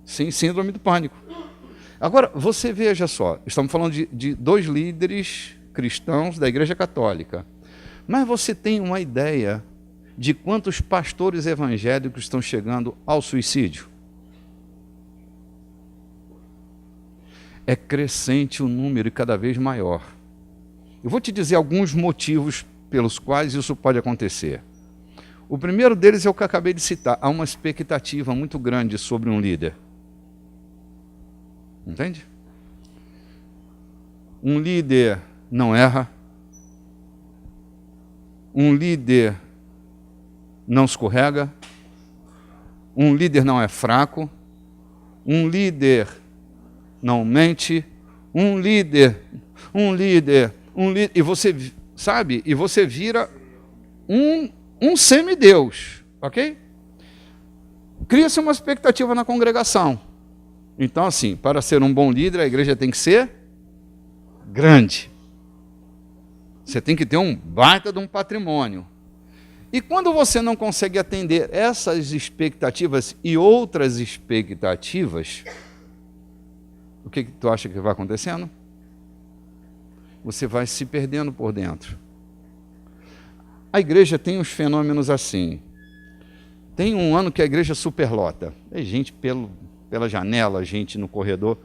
Sim, síndrome do pânico. Agora, você veja só, estamos falando de dois líderes cristãos da Igreja Católica, mas você tem uma ideia de quantos pastores evangélicos estão chegando ao suicídio? É crescente o número e cada vez maior. Eu vou te dizer alguns motivos pelos quais isso pode acontecer. O primeiro deles é o que eu acabei de citar. Há uma expectativa muito grande sobre um líder. Entende? Um líder não erra. Um líder não escorrega. Um líder não é fraco. Um líder não mente. Um líder. E você, sabe? E você vira um semideus, ok? Cria-se uma expectativa na congregação. Então, assim, para ser um bom líder, a igreja tem que ser grande. Você tem que ter um baita de um patrimônio. E quando você não consegue atender essas expectativas e outras expectativas, o que tu acha que vai acontecendo? Você vai se perdendo por dentro. A igreja tem uns fenômenos assim. Tem um ano que a igreja superlota. É gente pela janela, gente no corredor.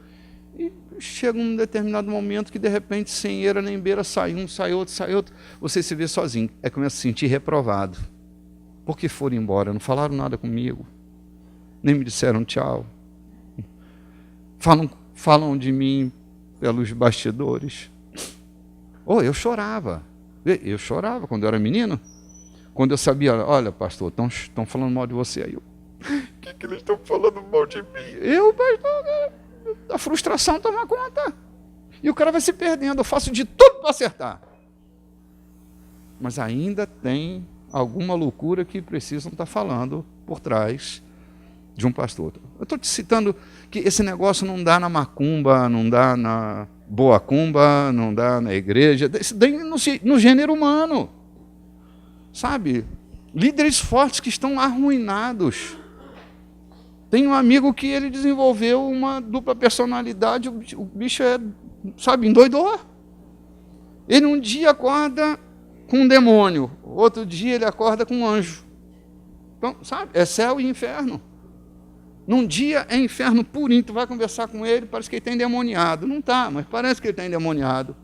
E chega um determinado momento que, de repente, sem eira nem beira, sai um, sai outro, sai outro. Você se vê sozinho. Aí começa a se sentir reprovado. Por que foram embora? Não falaram nada comigo. Nem me disseram tchau. Falam de mim pelos bastidores. Eu chorava. Eu chorava quando eu era menino. Quando eu sabia, olha, pastor, estão falando mal de você. Aí eu, o que eles estão falando mal de mim? Pastor, a frustração toma conta. E o cara vai se perdendo. Eu faço de tudo para acertar. Mas ainda tem alguma loucura que precisam estar falando por trás de um pastor. Eu estou te citando que esse negócio não dá na macumba, não dá na boa cumba, não dá na igreja, isso daí no gênero humano. Sabe? Líderes fortes que estão arruinados. Tem um amigo que ele desenvolveu uma dupla personalidade, o bicho endoidou. Ele um dia acorda com um demônio, outro dia ele acorda com um anjo. Então, sabe? É céu e inferno. Num dia é inferno purinho, tu vai conversar com ele, parece que ele está endemoniado. Não está, mas parece que ele está endemoniado.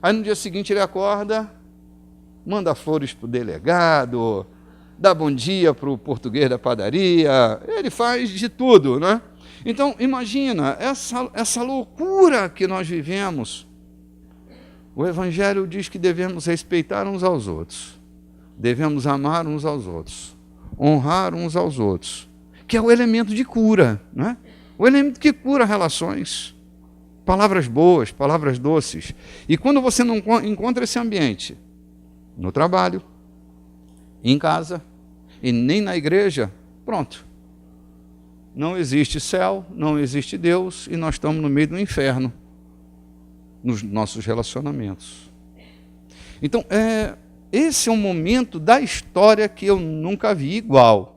Aí no dia seguinte ele acorda, manda flores para o delegado, dá bom dia para o português da padaria, ele faz de tudo, né? Então, imagina, essa loucura que nós vivemos. O Evangelho diz que devemos respeitar uns aos outros, devemos amar uns aos outros, honrar uns aos outros, que é o elemento de cura, né? O elemento que cura relações. Palavras boas, palavras doces. E quando você não encontra esse ambiente, no trabalho, em casa, e nem na igreja, pronto. Não existe céu, não existe Deus, e nós estamos no meio do inferno, nos nossos relacionamentos. Então, esse é um momento da história que eu nunca vi igual.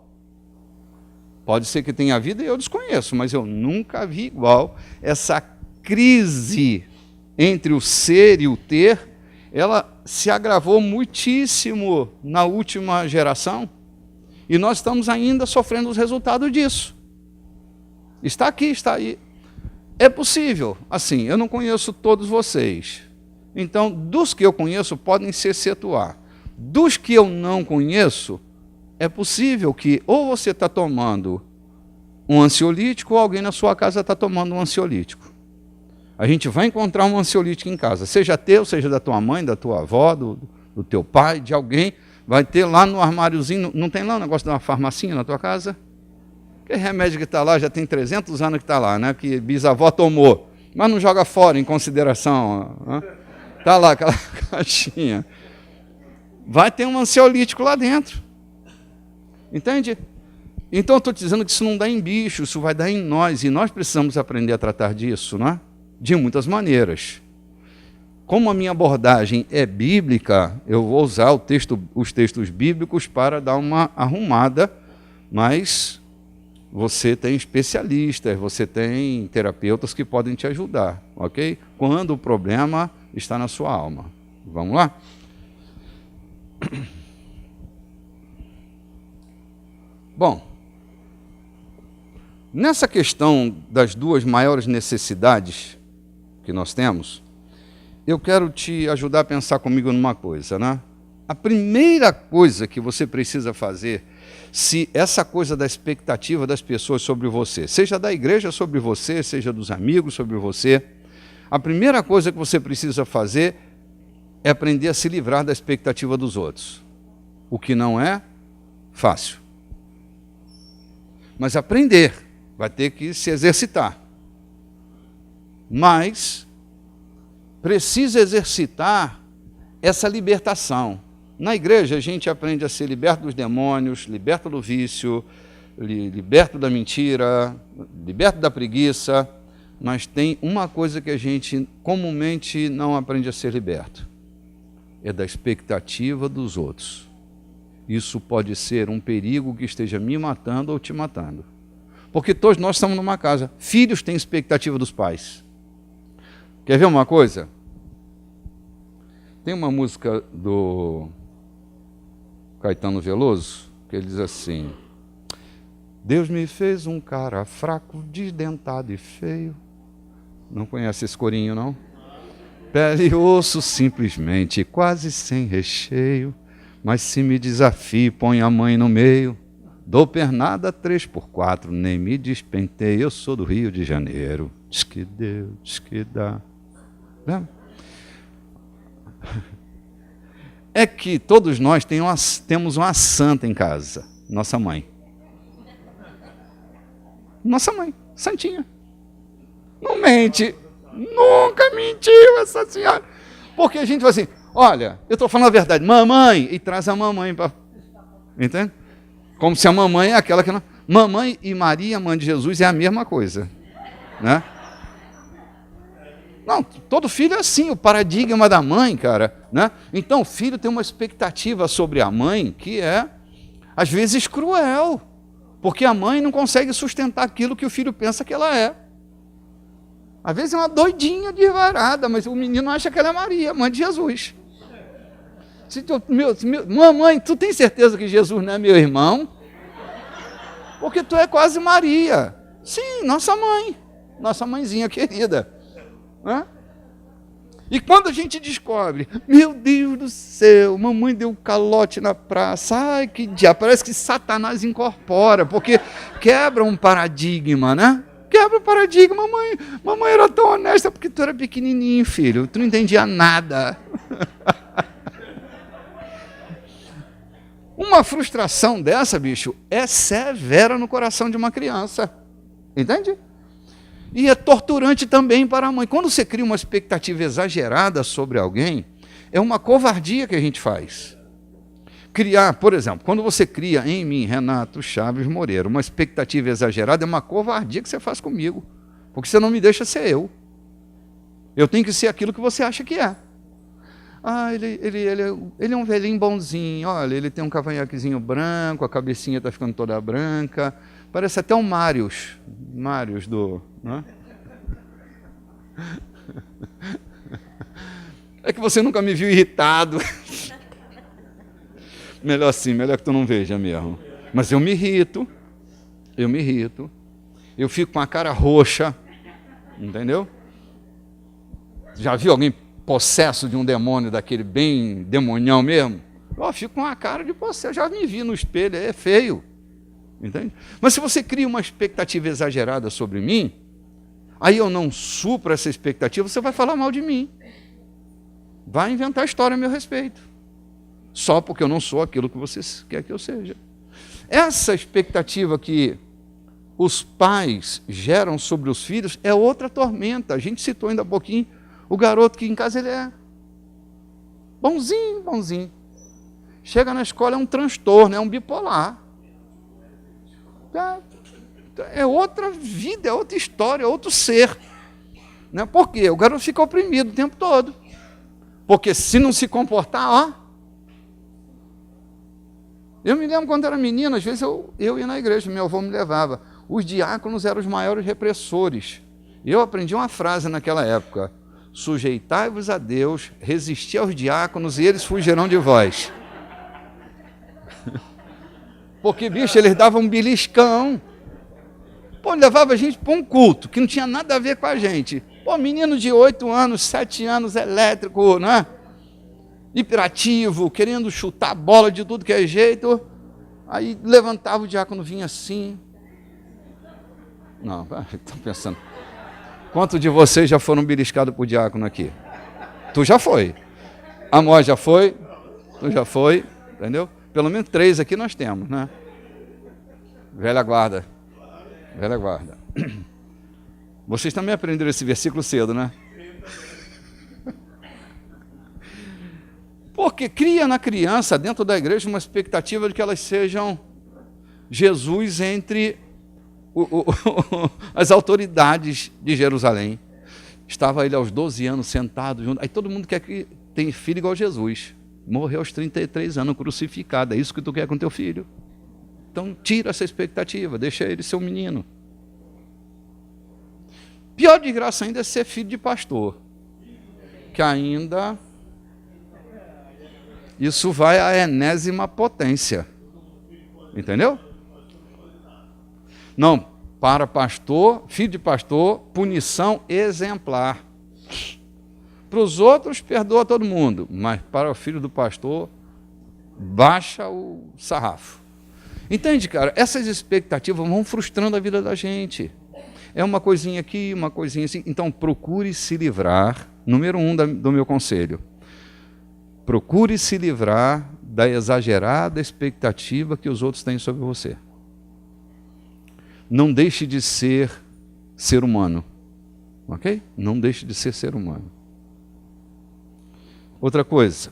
Pode ser que tenha havido e eu desconheço, mas eu nunca vi igual. Essa crise entre o ser e o ter, ela se agravou muitíssimo na última geração e nós estamos ainda sofrendo os resultados disso. Está aqui, está aí. É possível, assim, eu não conheço todos vocês. Então, dos que eu conheço, podem se excetuar. Dos que eu não conheço, é possível que ou você está tomando um ansiolítico ou alguém na sua casa está tomando um ansiolítico. A gente vai encontrar um ansiolítico em casa, seja teu, seja da tua mãe, da tua avó, do teu pai, de alguém, vai ter lá no armáriozinho, não tem lá um negócio de uma farmacinha na tua casa? Que remédio que está lá, já tem 300 anos que está lá, né? Que bisavó tomou, mas não joga fora em consideração. Está lá aquela caixinha. Vai ter um ansiolítico lá dentro. Entende? Então eu estou te dizendo que isso não dá em bicho, isso vai dar em nós, e nós precisamos aprender a tratar disso, não é? De muitas maneiras. Como a minha abordagem é bíblica, eu vou usar os textos bíblicos para dar uma arrumada, mas você tem especialistas, você tem terapeutas que podem te ajudar, ok? Quando o problema está na sua alma. Vamos lá? Bom, nessa questão das duas maiores necessidades que nós temos, eu quero te ajudar a pensar comigo numa coisa, né? A primeira coisa que você precisa fazer, se essa coisa da expectativa das pessoas sobre você, seja da igreja sobre você, seja dos amigos sobre você, a primeira coisa que você precisa fazer é aprender a se livrar da expectativa dos outros, o que não é fácil. Mas aprender, vai ter que se exercitar. Mas precisa exercitar essa libertação. Na igreja a gente aprende a ser liberto dos demônios, liberto do vício, liberto da mentira, liberto da preguiça, mas tem uma coisa que a gente comumente não aprende a ser liberto. É da expectativa dos outros. isso pode ser um perigo que esteja me matando ou te matando. Porque todos nós estamos numa casa. Filhos têm expectativa dos pais. Quer ver uma coisa? Tem uma música do Caetano Veloso que ele diz assim: Deus me fez um cara fraco, desdentado e feio. Não conhece esse corinho, não? Pele e osso simplesmente, quase sem recheio. Mas se me desafie, põe a mãe no meio. Dou pernada 3x4, nem me despentei. Eu sou do Rio de Janeiro. Diz que deu, diz que dá. É que todos nós temos uma santa em casa. Nossa mãe. Nossa mãe, santinha. Não mente. Nunca mentiu essa senhora. Porque a gente fala assim, olha, eu estou falando a verdade, mamãe, e traz a mamãe para... Entende? Como se a mamãe é aquela que não... Mamãe e Maria, mãe de Jesus, é a mesma coisa. Né? Não, todo filho é assim, o paradigma da mãe, cara. Né? Então, o filho tem uma expectativa sobre a mãe que é, às vezes, cruel. Porque a mãe não consegue sustentar aquilo que o filho pensa que ela é. Às vezes é uma doidinha desvarada, mas o menino acha que ela é Maria, mãe de Jesus. Mamãe, tu tem certeza que Jesus não é meu irmão? Porque tu é quase Maria. Sim, nossa mãe. Nossa mãezinha querida. Né? E quando a gente descobre, meu Deus do céu, mamãe deu um calote na praça, ai que diabo, parece que Satanás incorpora, porque quebra um paradigma, né? Quebra o paradigma, mamãe. Mamãe era tão honesta porque tu era pequenininho, filho. Tu não entendia nada. Uma frustração dessa, bicho, é severa no coração de uma criança. Entende? E é torturante também para a mãe. Quando você cria uma expectativa exagerada sobre alguém, é uma covardia que a gente faz. Criar, por exemplo, quando você cria em mim, Renato Chaves Moreira, uma expectativa exagerada, é uma covardia que você faz comigo, porque você não me deixa ser eu. Eu tenho que ser aquilo que você acha que é. Ah, ele é um velhinho bonzinho, olha, ele tem um cavanhaquezinho branco, a cabecinha está ficando toda branca, parece até um Mários do... Não é? É que você nunca me viu irritado. Melhor assim, melhor que tu não veja mesmo. Mas eu me irrito. Eu fico com a cara roxa. Entendeu? Já viu alguém possesso de um demônio, daquele bem demonião mesmo? Eu fico com a cara de possesso. Já me vi no espelho, é feio. Entende? Mas se você cria uma expectativa exagerada sobre mim, aí eu não supro essa expectativa, você vai falar mal de mim. Vai inventar história a meu respeito. Só porque eu não sou aquilo que você quer que eu seja. Essa expectativa que os pais geram sobre os filhos é outra tormenta. A gente citou ainda há pouquinho o garoto que em casa ele é bonzinho. Chega na escola é um transtorno, é um bipolar. É outra vida, é outra história, é outro ser. Né? Por quê? O garoto fica oprimido o tempo todo. Porque se não se comportar, ó... Eu me lembro quando era menino, às vezes eu ia na igreja, meu avô me levava. Os diáconos eram os maiores repressores. Eu aprendi uma frase naquela época: sujeitai-vos a Deus, resisti aos diáconos e eles fugirão de vós. Porque, bicho, eles davam um beliscão. Pô, levava a gente para um culto que não tinha nada a ver com a gente. Pô, menino de 8 anos, 7 anos, elétrico, né? Hiperativo, querendo chutar a bola de tudo que é jeito. Aí levantava, o diácono vinha assim. Não, estou pensando. Quantos de vocês já foram beliscados por diácono aqui? Tu já foi. Amor já foi. Tu já foi, entendeu? Pelo menos 3 aqui nós temos, né? Velha guarda. Vocês também aprenderam esse versículo cedo, né? Porque cria na criança, dentro da igreja, uma expectativa de que elas sejam Jesus entre as autoridades de Jerusalém. Estava ele aos 12 anos sentado junto. Aí todo mundo quer que tenha filho igual a Jesus. Morreu aos 33 anos crucificado. É isso que tu quer com teu filho? Então tira essa expectativa, deixa ele ser um menino. Pior de graça ainda é ser filho de pastor. Que ainda... Isso vai à enésima potência. Entendeu? Não, para pastor, filho de pastor, punição exemplar. Para os outros, perdoa todo mundo. Mas para o filho do pastor, baixa o sarrafo. Entende, cara? Essas expectativas vão frustrando a vida da gente. É uma coisinha aqui, uma coisinha assim. Então, procure se livrar. Número 1 do meu conselho. Procure se livrar da exagerada expectativa que os outros têm sobre você. Não deixe de ser humano. Ok? Não deixe de ser humano. Outra coisa.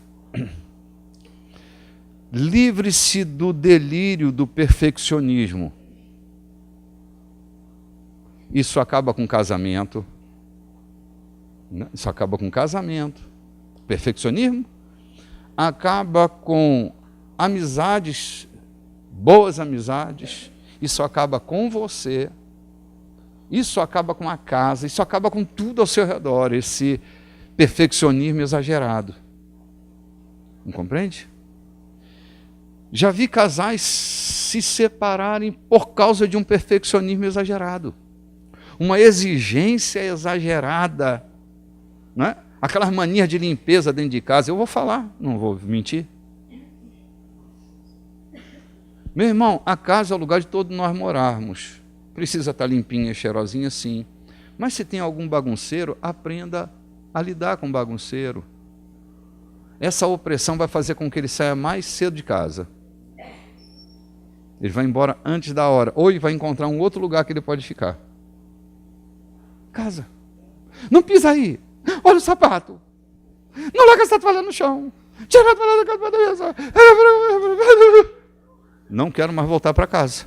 Livre-se do delírio do perfeccionismo. Isso acaba com casamento. Isso acaba com casamento. Perfeccionismo acaba com amizades, boas amizades. Isso acaba com você. Isso acaba com a casa. Isso acaba com tudo ao seu redor. Esse perfeccionismo exagerado. Não compreende? Já vi casais se separarem por causa de um perfeccionismo exagerado. Uma exigência exagerada. Não é? Aquelas manias de limpeza dentro de casa. Eu vou falar, não vou mentir. Meu irmão, a casa é o lugar de todos nós morarmos. Precisa estar limpinha, cheirosinha, sim. Mas se tem algum bagunceiro, aprenda a lidar com o bagunceiro. Essa opressão vai fazer com que ele saia mais cedo de casa. Ele vai embora antes da hora. Ou ele vai encontrar um outro lugar que ele pode ficar. Casa. Não pisa aí. Olha o sapato. Não larga essa toalha no chão. Tira a toalha da mesa. Não quero mais voltar para casa.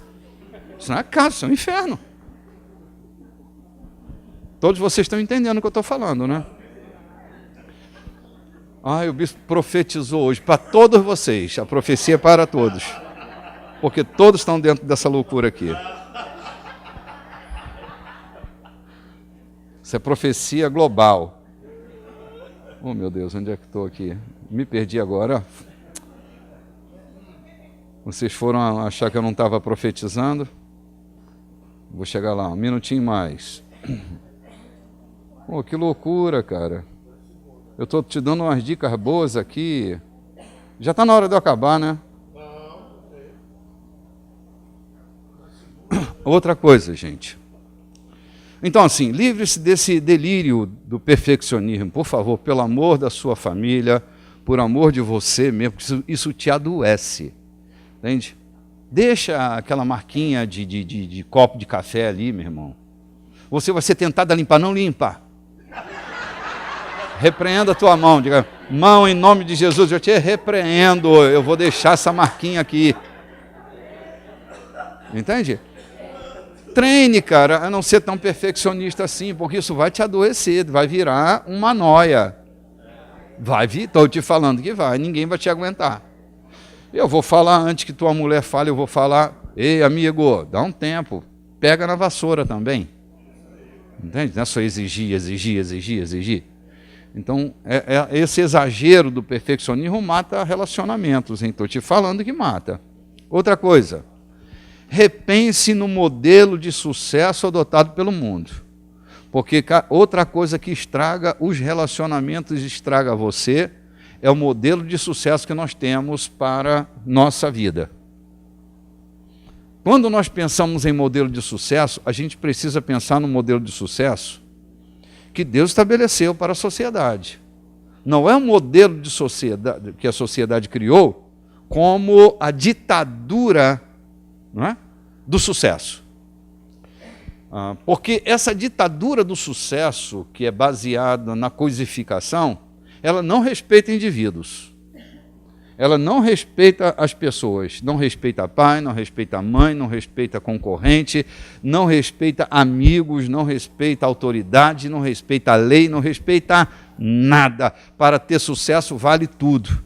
Isso não é casa, isso é um inferno. Todos vocês estão entendendo o que eu estou falando, né? O bispo profetizou hoje para todos vocês. A profecia é para todos. Porque todos estão dentro dessa loucura aqui. Isso é profecia global. Oh, meu Deus, onde é que estou aqui? Me perdi agora. Vocês foram achar que eu não estava profetizando? Vou chegar lá, um minutinho mais. Oh, que loucura, cara. Eu estou te dando umas dicas boas aqui. Já está na hora de eu acabar, né? Outra coisa, gente. Então, assim, livre-se desse delírio do perfeccionismo, por favor, pelo amor da sua família, por amor de você mesmo, porque isso te adoece. Entende? Deixa aquela marquinha de copo de café ali, meu irmão. Você vai ser tentado a limpar, não limpa. Repreenda a tua mão, diga, mão, em nome de Jesus, eu te repreendo, eu vou deixar essa marquinha aqui. Entende? Treine, cara, a não ser tão perfeccionista assim, porque isso vai te adoecer, vai virar uma noia. Estou te falando que vai, ninguém vai te aguentar. Eu vou falar antes que tua mulher fale, eu vou falar, ei, amigo, dá um tempo, pega na vassoura também. Entende? Não é só exigir. Então, esse exagero do perfeccionismo mata relacionamentos, hein? Estou te falando que mata. Outra coisa, repense no modelo de sucesso adotado pelo mundo. Porque outra coisa que estraga os relacionamentos e estraga você é o modelo de sucesso que nós temos para nossa vida. Quando nós pensamos em modelo de sucesso, a gente precisa pensar no modelo de sucesso que Deus estabeleceu para a sociedade. Não é um modelo de sociedade que a sociedade criou como a ditadura, não é? Do sucesso. Porque essa ditadura do sucesso, que é baseada na coisificação, ela não respeita indivíduos. Ela não respeita as pessoas. Não respeita pai, não respeita mãe, não respeita concorrente, não respeita amigos, não respeita autoridade, não respeita a lei, não respeita nada. Para ter sucesso vale tudo.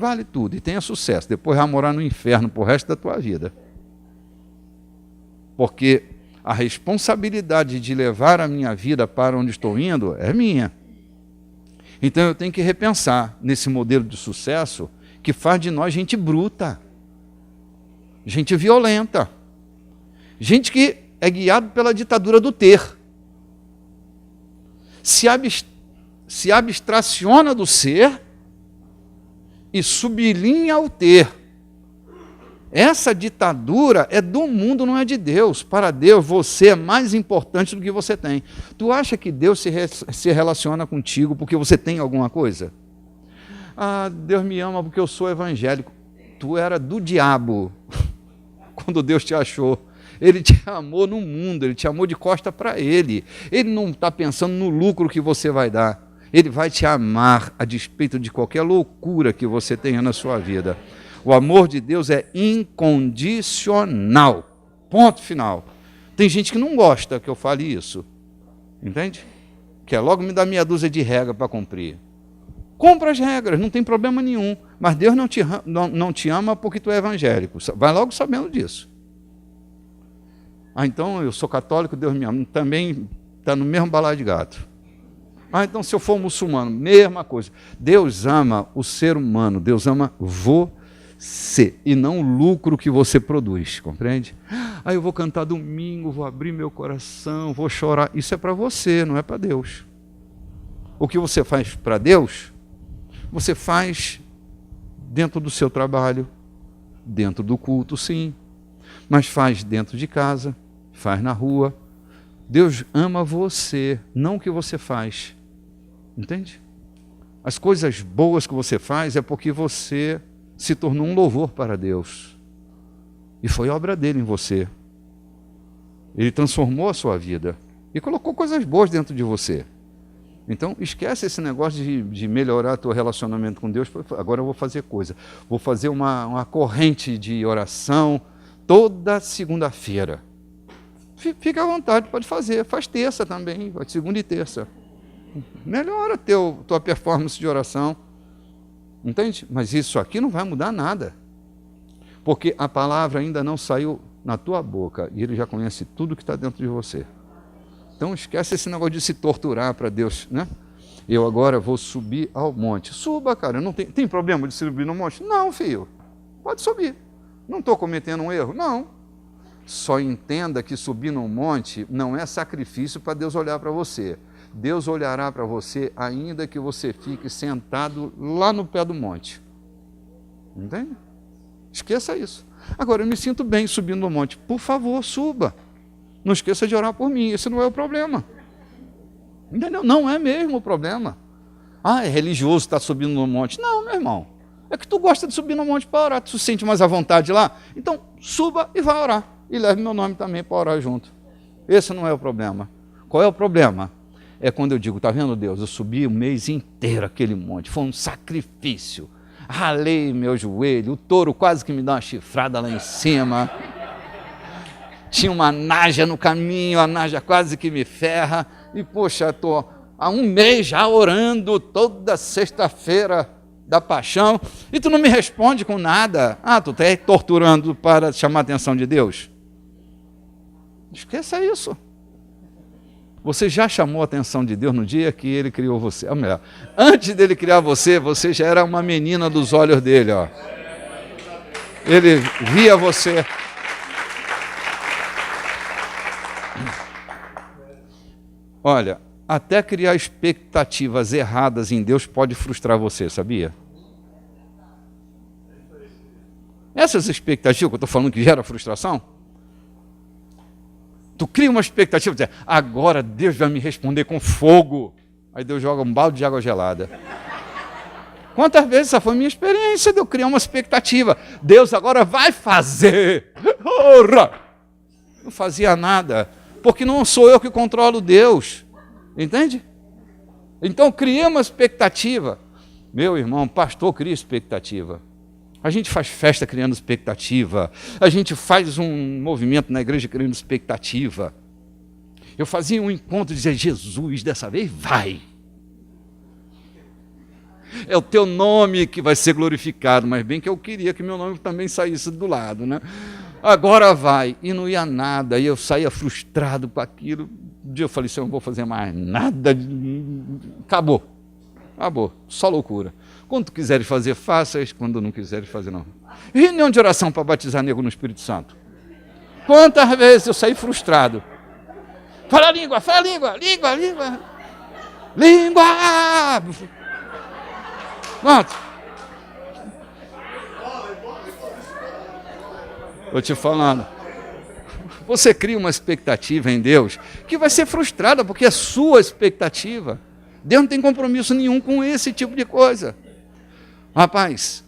vale tudo, e tenha sucesso. Depois vai morar no inferno pro resto da tua vida. Porque a responsabilidade de levar a minha vida para onde estou indo é minha. Então eu tenho que repensar nesse modelo de sucesso que faz de nós gente bruta, gente violenta, gente que é guiado pela ditadura do ter. Se abstraciona do ser e sublinha o ter. Essa ditadura é do mundo, não é de Deus. Para Deus, você é mais importante do que você tem. Tu acha que Deus se relaciona contigo porque você tem alguma coisa? Ah, Deus me ama porque eu sou evangélico. Tu era do diabo quando Deus te achou. Ele te amou no mundo, ele te amou de costa para ele. Ele não está pensando no lucro que você vai dar. Ele vai te amar a despeito de qualquer loucura que você tenha na sua vida. O amor de Deus é incondicional. Ponto final. Tem gente que não gosta que eu fale isso. Entende? Quer logo me dar meia dúzia de regras para cumprir. Cumpra as regras, não tem problema nenhum. Mas Deus não te ama porque tu é evangélico. Vai logo sabendo disso. Ah, então eu sou católico, Deus me ama. Também está no mesmo balaio de gato. Ah, então se eu for muçulmano, mesma coisa. Deus ama o ser humano, Deus ama você, e não o lucro que você produz, compreende? Ah, eu vou cantar domingo, vou abrir meu coração, vou chorar. Isso é para você, não é para Deus. O que você faz para Deus, você faz dentro do seu trabalho, dentro do culto, sim, mas faz dentro de casa, faz na rua. Deus ama você, não o que você faz. Entende? As coisas boas que você faz é porque você se tornou um louvor para Deus. E foi obra dele em você. Ele transformou a sua vida e colocou coisas boas dentro de você. Então, esquece esse negócio de melhorar teu relacionamento com Deus. Agora eu vou fazer coisa. Vou fazer uma corrente de oração toda segunda-feira. Fica à vontade, pode fazer. Faz terça também, segunda e terça. Melhora tua performance de oração. Entende? Mas isso aqui não vai mudar nada. Porque a palavra ainda não saiu na tua boca e ele já conhece tudo que está dentro de você. Então esquece esse negócio de se torturar para Deus, né? Eu agora vou subir ao monte. Suba, cara. Não tem problema de subir no monte? Não, filho. Pode subir. Não estou cometendo um erro? Não. Só entenda que subir no monte não é sacrifício para Deus olhar para você. Deus olhará para você ainda que você fique sentado lá no pé do monte. Entende? Esqueça isso. Agora, eu me sinto bem subindo no monte. Por favor, suba. Não esqueça de orar por mim. Esse não é o problema. Entendeu? Não é mesmo o problema. Ah, é religioso estar subindo no monte. Não, meu irmão. É que tu gosta de subir no monte para orar. Tu se sente mais à vontade lá? Então, suba e vai orar. E leve meu nome também para orar junto. Esse não é o problema. Qual é o problema? É quando eu digo, tá vendo, Deus, eu subi o mês inteiro aquele monte, foi um sacrifício, ralei meu joelho, o touro quase que me dá uma chifrada lá em cima, tinha uma naja no caminho, a naja quase que me ferra, e poxa, estou há um mês já orando toda sexta-feira da paixão, e tu não me responde com nada. Ah, tu está torturando para chamar a atenção de Deus? Esqueça isso. Você já chamou a atenção de Deus no dia que Ele criou você. Ou melhor, antes dele criar você, você já era uma menina dos olhos dele. Ó. Ele via você. Olha, até criar expectativas erradas em Deus pode frustrar você, sabia? Essas expectativas que eu estou falando que gera frustração, tu cria uma expectativa, diz, agora Deus vai me responder com fogo. Aí Deus joga um balde de água gelada. Quantas vezes essa foi a minha experiência de eu criar uma expectativa? Deus agora vai fazer. Não fazia nada, porque não sou eu que controlo Deus. Entende? Então criei uma expectativa. Meu irmão, pastor cria expectativa. A gente faz festa criando expectativa. A gente faz um movimento na igreja criando expectativa. Eu fazia um encontro e dizia, Jesus, dessa vez vai. é o teu nome que vai ser glorificado. Mas bem que eu queria que meu nome também saísse do lado, né? Agora vai. E não ia nada. E eu saía frustrado com aquilo. Um dia eu falei, eu não vou fazer mais nada. Acabou. Só loucura. Quando tu quiseres fazer, faças. Quando não quiseres fazer, não. Reunião de oração para batizar nego no Espírito Santo. Quantas vezes eu saí frustrado. Fala língua. Pronto. Estou te falando. Você cria uma expectativa em Deus que vai ser frustrada, porque é sua expectativa. Deus não tem compromisso nenhum com esse tipo de coisa. Rapaz,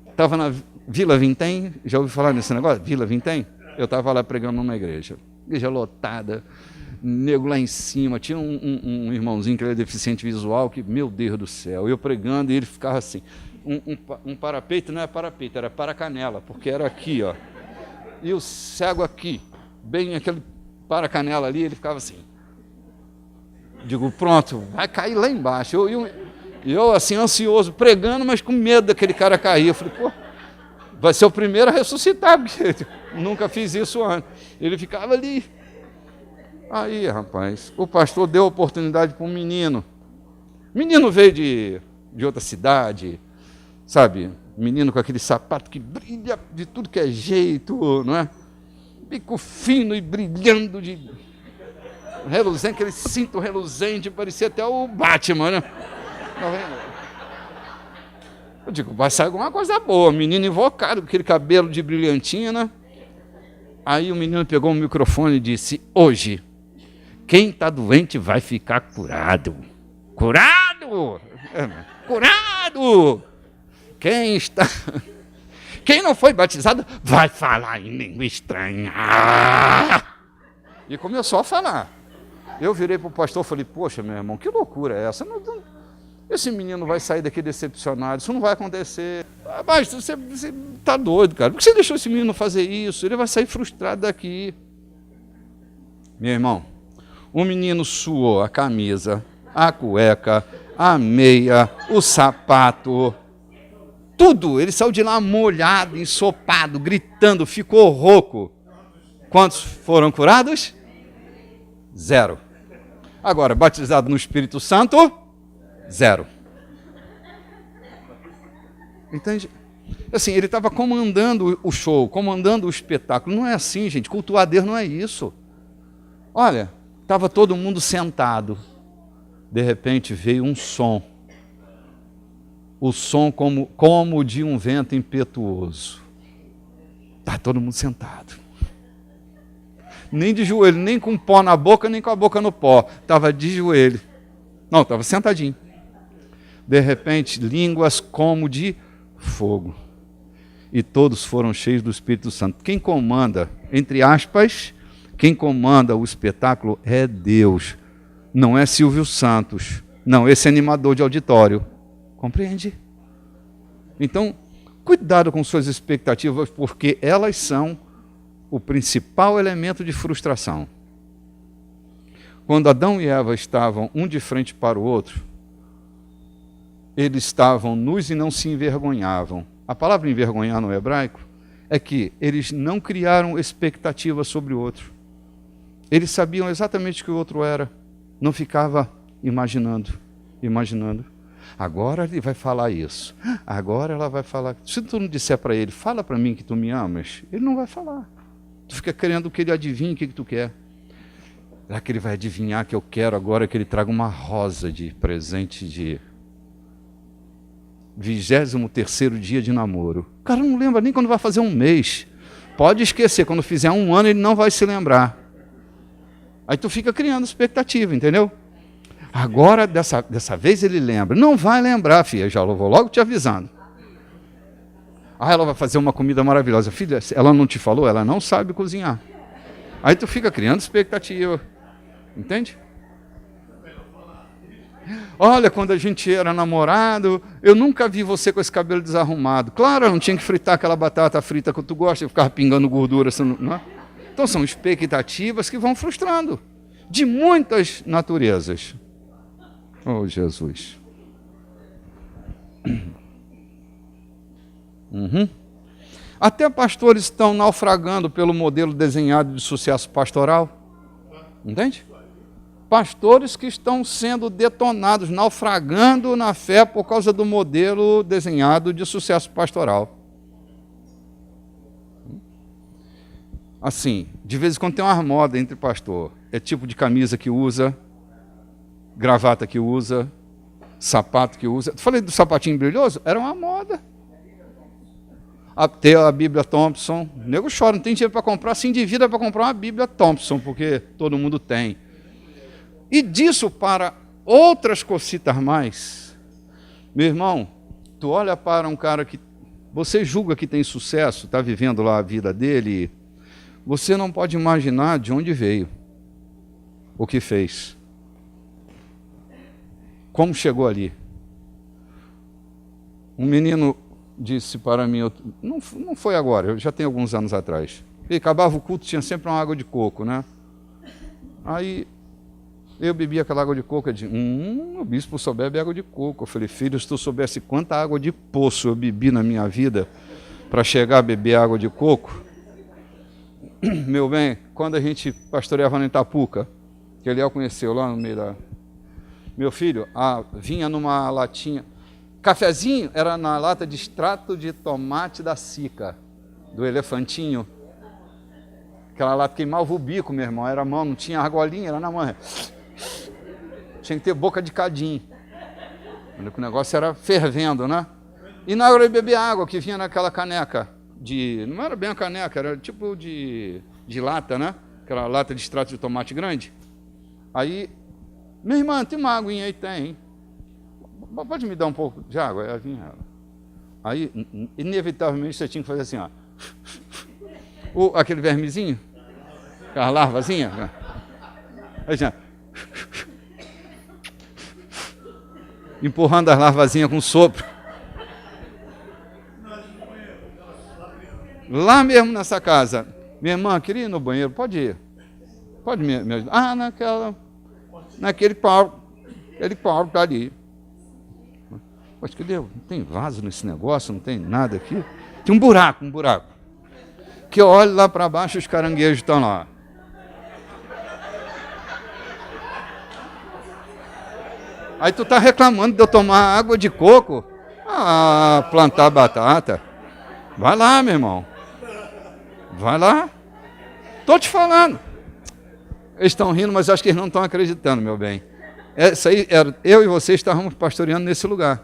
estava na Vila Vintém, já ouviu falar nesse negócio? Vila Vintém? Eu estava lá pregando numa igreja lotada, nego lá em cima, tinha um irmãozinho que era deficiente visual, que, meu Deus do céu, eu pregando e ele ficava assim, um parapeito, não é parapeito, era paracanela, porque era aqui, ó, e o cego aqui, bem aquele paracanela ali, ele ficava assim. Digo, pronto, vai cair lá embaixo. Eu assim, ansioso, pregando, mas com medo daquele cara cair. Eu falei, pô, vai ser o primeiro a ressuscitar, porque nunca fiz isso antes. Ele ficava ali. Aí, rapaz, o pastor deu oportunidade para um menino. O menino veio de outra cidade, sabe? Menino com aquele sapato que brilha de tudo que é jeito, não é? Bico fino e brilhando de reluzente, aquele cinto reluzente, parecia até o Batman, né? Eu digo, vai sair alguma coisa boa, menino invocado, com aquele cabelo de brilhantina. Aí o menino pegou o microfone e disse, hoje, quem está doente vai ficar curado. Curado! Curado! Quem não foi batizado vai falar em língua estranha. E começou a falar. Eu virei para o pastor e falei, poxa, meu irmão, que loucura é essa? Esse menino vai sair daqui decepcionado, isso não vai acontecer. Mas você está doido, cara. Por que você deixou esse menino fazer isso? Ele vai sair frustrado daqui. Meu irmão, o menino suou a camisa, a cueca, a meia, o sapato, tudo. Ele saiu de lá molhado, ensopado, gritando, ficou rouco. Quantos foram curados? 0. Agora, batizado no Espírito Santo, 0. Entende? Assim, ele estava comandando o show, comandando o espetáculo. Não é assim, gente. Cultuar Deus não é isso. Olha, estava todo mundo sentado. De repente veio um som. O som como de um vento impetuoso. Está todo mundo sentado. Nem de joelho, nem com pó na boca, nem com a boca no pó. Estava de joelho. Não, estava sentadinho. De repente, línguas como de fogo. E todos foram cheios do Espírito Santo. Quem comanda, entre aspas, quem comanda o espetáculo é Deus. Não é Silvio Santos. Não, esse animador de auditório. Compreende? Então, cuidado com suas expectativas, porque elas são o principal elemento de frustração. Quando Adão e Eva estavam um de frente para o outro, eles estavam nus e não se envergonhavam. A palavra envergonhar no hebraico é que eles não criaram expectativa sobre o outro. Eles sabiam exatamente o que o outro era. Não ficava imaginando. Agora ele vai falar isso. Agora ela vai falar. Se tu não disser para ele, fala para mim que tu me amas, ele não vai falar. Tu fica querendo que ele adivinhe o que tu quer. Será que ele vai adivinhar que eu quero agora que ele traga uma rosa de presente de 23º dia de namoro? O cara não lembra nem quando vai fazer um mês. Pode esquecer, quando fizer um ano ele não vai se lembrar. Aí tu fica criando expectativa, entendeu? Agora, dessa vez ele lembra. Não vai lembrar, filha, já vou logo te avisando. Ela vai fazer uma comida maravilhosa. Filha, ela não te falou? Ela não sabe cozinhar. Aí tu fica criando expectativa. Entende? Olha, quando a gente era namorado, eu nunca vi você com esse cabelo desarrumado. Claro, eu não tinha que fritar aquela batata frita que tu gosta, ficava pingando gordura. Não é? Então são expectativas que vão frustrando. De muitas naturezas. Oh, Jesus. Uhum. Até pastores estão naufragando pelo modelo desenhado de sucesso pastoral. Entende? Pastores que estão sendo detonados, naufragando na fé por causa do modelo desenhado de sucesso pastoral. Assim, de vez em quando tem uma moda entre pastor. É tipo de camisa que usa, gravata que usa, sapato que usa. Falei do sapatinho brilhoso? Era uma moda. Ter a Bíblia Thompson. O nego chora, não tem dinheiro para comprar, se endivida para comprar uma Bíblia Thompson, porque todo mundo tem. E disso para outras cositas mais. Meu irmão, tu olha para um cara que você julga que tem sucesso, está vivendo lá a vida dele, você não pode imaginar de onde veio, o que fez, como chegou ali. Um menino disse para mim, não foi agora, eu já tenho alguns anos atrás, e acabava o culto, tinha sempre uma água de coco, né? Aí eu bebi aquela água de coco, eu disse, o bispo só bebe água de coco. Eu falei, filho, se tu soubesse quanta água de poço eu bebi na minha vida para chegar a beber água de coco. Meu bem, quando a gente pastoreava na Itapuca, que Eliel conheceu lá no meio da... Meu filho, vinha numa latinha, cafezinho era na lata de extrato de tomate da Sica, do elefantinho. Aquela lata queimava o bico, meu irmão, era a mão, não tinha argolinha, era na mão. Tinha que ter boca de cadim. O negócio era fervendo, né? E na hora de beber água, que vinha naquela caneca, não era bem a caneca, era tipo de lata, né? Aquela lata de extrato de tomate grande. Aí, minha irmã, tem uma aguinha aí? Tem. Pode me dar um pouco de água? Aí vinha. Aí, inevitavelmente, você tinha que fazer assim, ó. Aquele vermezinho, aquela larvazinha. Aí tinha... empurrando as larvazinhas com sopro. Lá mesmo nessa casa. Minha irmã, queria ir no banheiro? Pode ir. Pode me ajudar? Naquele pau. Aquele pau está ali. Mas que deu? Não tem vaso nesse negócio, não tem nada aqui. Tem um buraco. Que eu olho lá para baixo, os caranguejos estão lá. Aí tu tá reclamando de eu tomar água de coco? Plantar batata. Vai lá, meu irmão. Vai lá. Tô te falando. Eles estão rindo, mas acho que eles não estão acreditando, meu bem. Isso aí, eu e você estávamos pastoreando nesse lugar.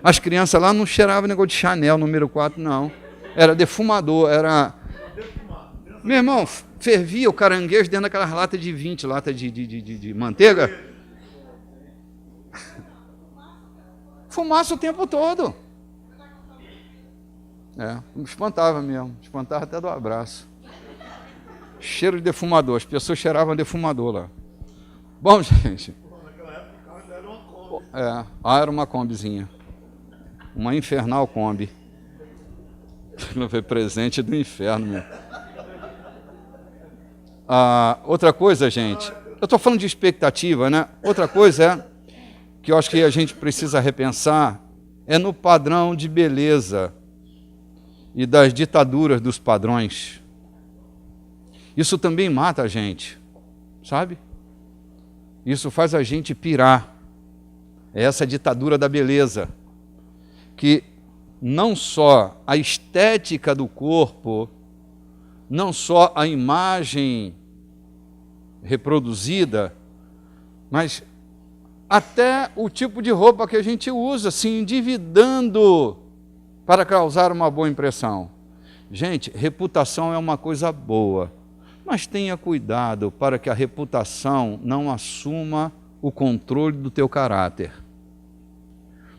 As crianças lá não cheiravam negócio de Chanel número 4, não. Era defumador, era... Meu irmão, fervia o caranguejo dentro daquelas latas de 20, lata de manteiga. Fumaça o tempo todo. Me espantava mesmo. Espantava até do abraço. Cheiro de defumador. As pessoas cheiravam defumador lá. Bom, gente. Naquela época o carro era uma Kombi. Era uma Kombizinha. Uma infernal Kombi. Foi presente do inferno mesmo. Outra coisa, gente. Eu estou falando de expectativa, né? Outra coisa é que eu acho que a gente precisa repensar é no padrão de beleza e das ditaduras dos padrões. Isso também mata a gente, sabe? Isso faz a gente pirar. É essa ditadura da beleza, que não só a estética do corpo, não só a imagem reproduzida, mas até o tipo de roupa que a gente usa, se endividando para causar uma boa impressão. Gente, reputação é uma coisa boa, mas tenha cuidado para que a reputação não assuma o controle do teu caráter.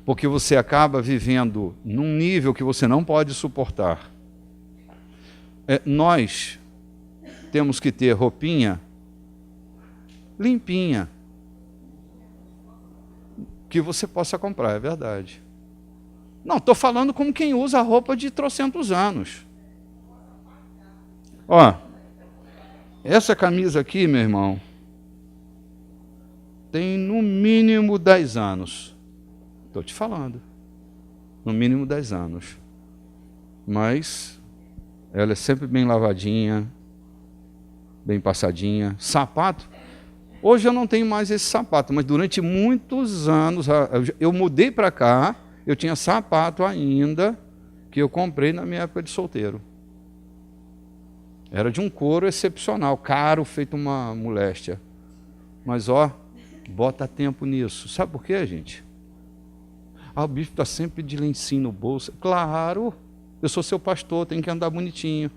Porque você acaba vivendo num nível que você não pode suportar. Nós temos que ter roupinha limpinha, que você possa comprar, é verdade. Não, estou falando como quem usa a roupa de trocentos anos. Essa camisa aqui, meu irmão, tem no mínimo 10 anos. Estou te falando. no mínimo 10 anos. Mas ela é sempre bem lavadinha, bem passadinha. Sapato, hoje eu não tenho mais esse sapato, mas durante muitos anos, eu mudei para cá, eu tinha sapato ainda, que eu comprei na minha época de solteiro. Era de um couro excepcional, caro, feito uma moléstia. Mas, bota tempo nisso. Sabe por quê, gente? O bispo está sempre de lencinho no bolso. Claro, eu sou seu pastor, tenho que andar bonitinho.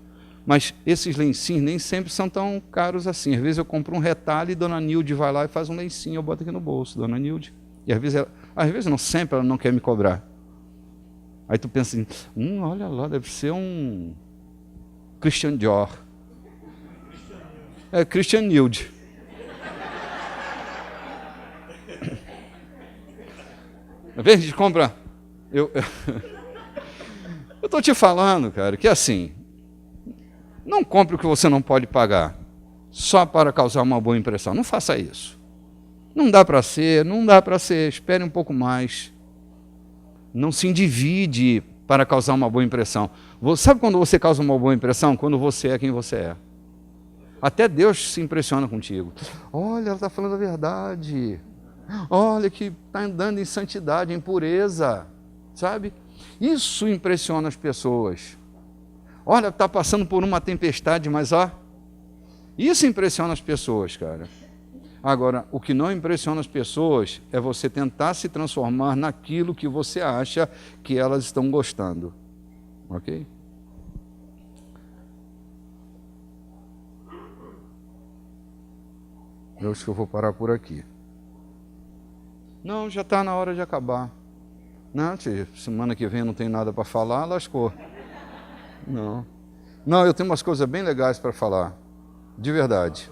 Mas esses lencinhos nem sempre são tão caros assim. Às vezes eu compro um retalho e Dona Nilde vai lá e faz um lencinho, eu boto aqui no bolso, Dona Nilde. E às vezes não, sempre ela não quer me cobrar. Aí tu pensa assim, olha lá, deve ser um Christian Dior. É Christian Nilde. Às vezes a gente compra. Eu estou te falando, cara, que assim, não compre o que você não pode pagar, só para causar uma boa impressão. Não faça isso. Não dá para ser, espere um pouco mais. Não se endivide para causar uma boa impressão. Sabe quando você causa uma boa impressão? Quando você é quem você é. Até Deus se impressiona contigo. Olha, ela está falando a verdade. Olha que está andando em santidade, em pureza. Sabe? Isso impressiona as pessoas. Olha, está passando por uma tempestade, mas isso impressiona as pessoas, cara. Agora, o que não impressiona as pessoas é você tentar se transformar naquilo que você acha que elas estão gostando. Ok? Eu acho que eu vou parar por aqui. Não, já está na hora de acabar. Não, tia, semana que vem não tem nada para falar, lascou. Não, eu tenho umas coisas bem legais para falar. De verdade.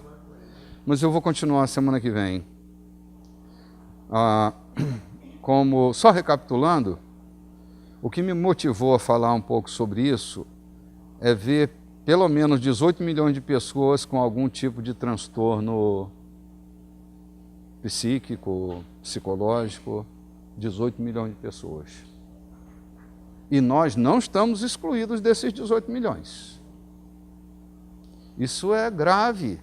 Mas eu vou continuar semana que vem. Só recapitulando, o que me motivou a falar um pouco sobre isso é ver pelo menos 18 milhões de pessoas com algum tipo de transtorno psíquico, psicológico, 18 milhões de pessoas. E nós não estamos excluídos desses 18 milhões. Isso é grave.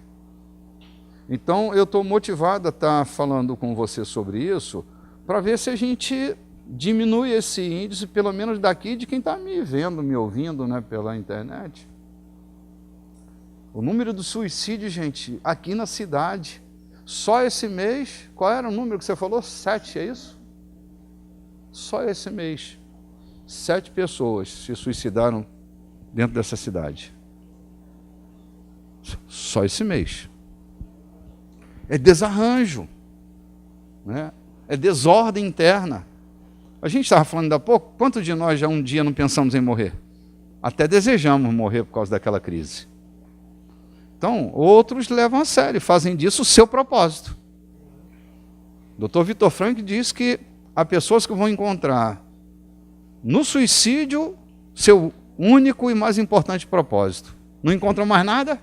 Então, eu estou motivado a estar falando com você sobre isso, para ver se a gente diminui esse índice, pelo menos daqui, de quem está me vendo, me ouvindo, né, pela internet. O número do suicídio, gente, aqui na cidade, só esse mês, qual era o número que você falou? 7, é isso? Só esse mês, 7 pessoas se suicidaram dentro dessa cidade. Só esse mês. É desarranjo, né? É desordem interna. A gente estava falando ainda há pouco, quantos de nós já um dia não pensamos em morrer? Até desejamos morrer por causa daquela crise. Então, outros levam a sério, fazem disso o seu propósito. O Dr. Vitor Frank diz que há pessoas que vão encontrar no suicídio seu único e mais importante propósito. Não encontram mais nada?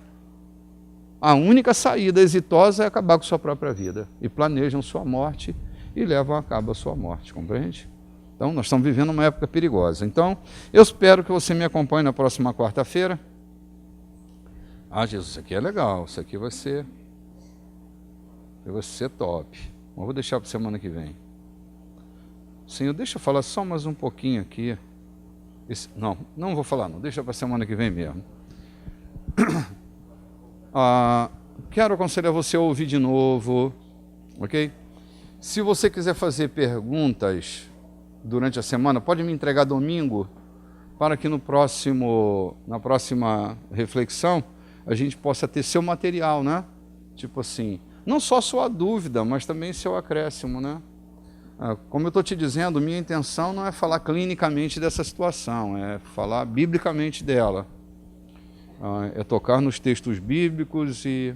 A única saída exitosa é acabar com sua própria vida. E planejam sua morte e levam a cabo a sua morte, compreende? Então, nós estamos vivendo uma época perigosa. Então, eu espero que você me acompanhe na próxima quarta-feira. Jesus, isso aqui é legal, isso aqui vai ser top. Mas vou deixar para a semana que vem. Senhor, deixa eu falar só mais um pouquinho aqui. Não vou falar não, deixa para a semana que vem mesmo. Quero aconselhar você a ouvir de novo, ok? Se você quiser fazer perguntas durante a semana, pode me entregar domingo, para que na próxima reflexão, a gente possa ter seu material, né? Tipo assim, não só sua dúvida, mas também seu acréscimo, né? Como eu estou te dizendo, minha intenção não é falar clinicamente dessa situação, é falar biblicamente dela. É tocar nos textos bíblicos e...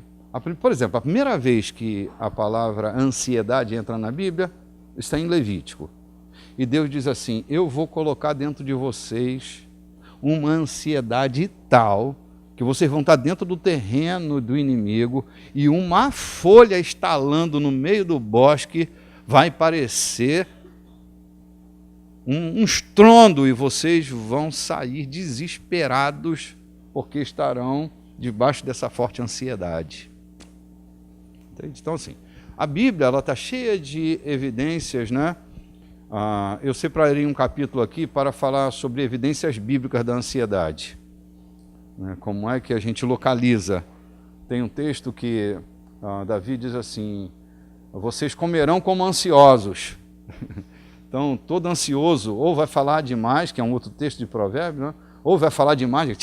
Por exemplo, a primeira vez que a palavra ansiedade entra na Bíblia, está em Levítico. E Deus diz assim, eu vou colocar dentro de vocês uma ansiedade tal que vocês vão estar dentro do terreno do inimigo e uma folha estalando no meio do bosque vai parecer um estrondo, e vocês vão sair desesperados, porque estarão debaixo dessa forte ansiedade. Entende? Então, assim, a Bíblia está cheia de evidências, né? Eu separei um capítulo aqui para falar sobre evidências bíblicas da ansiedade. Né? Como é que a gente localiza? Tem um texto que Davi diz assim: vocês comerão como ansiosos. Então, todo ansioso ou vai falar demais, que é um outro texto de Provérbios, né? Ou vai falar demais,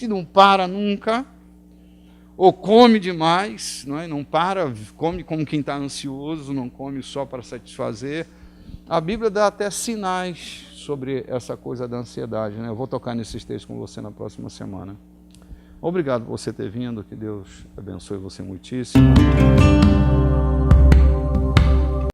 não para nunca, ou come demais, não para, come como quem está ansioso, não come só para satisfazer. A Bíblia dá até sinais sobre essa coisa da ansiedade, né? Eu vou tocar nesses textos com você na próxima semana. Obrigado por você ter vindo, que Deus abençoe você muitíssimo.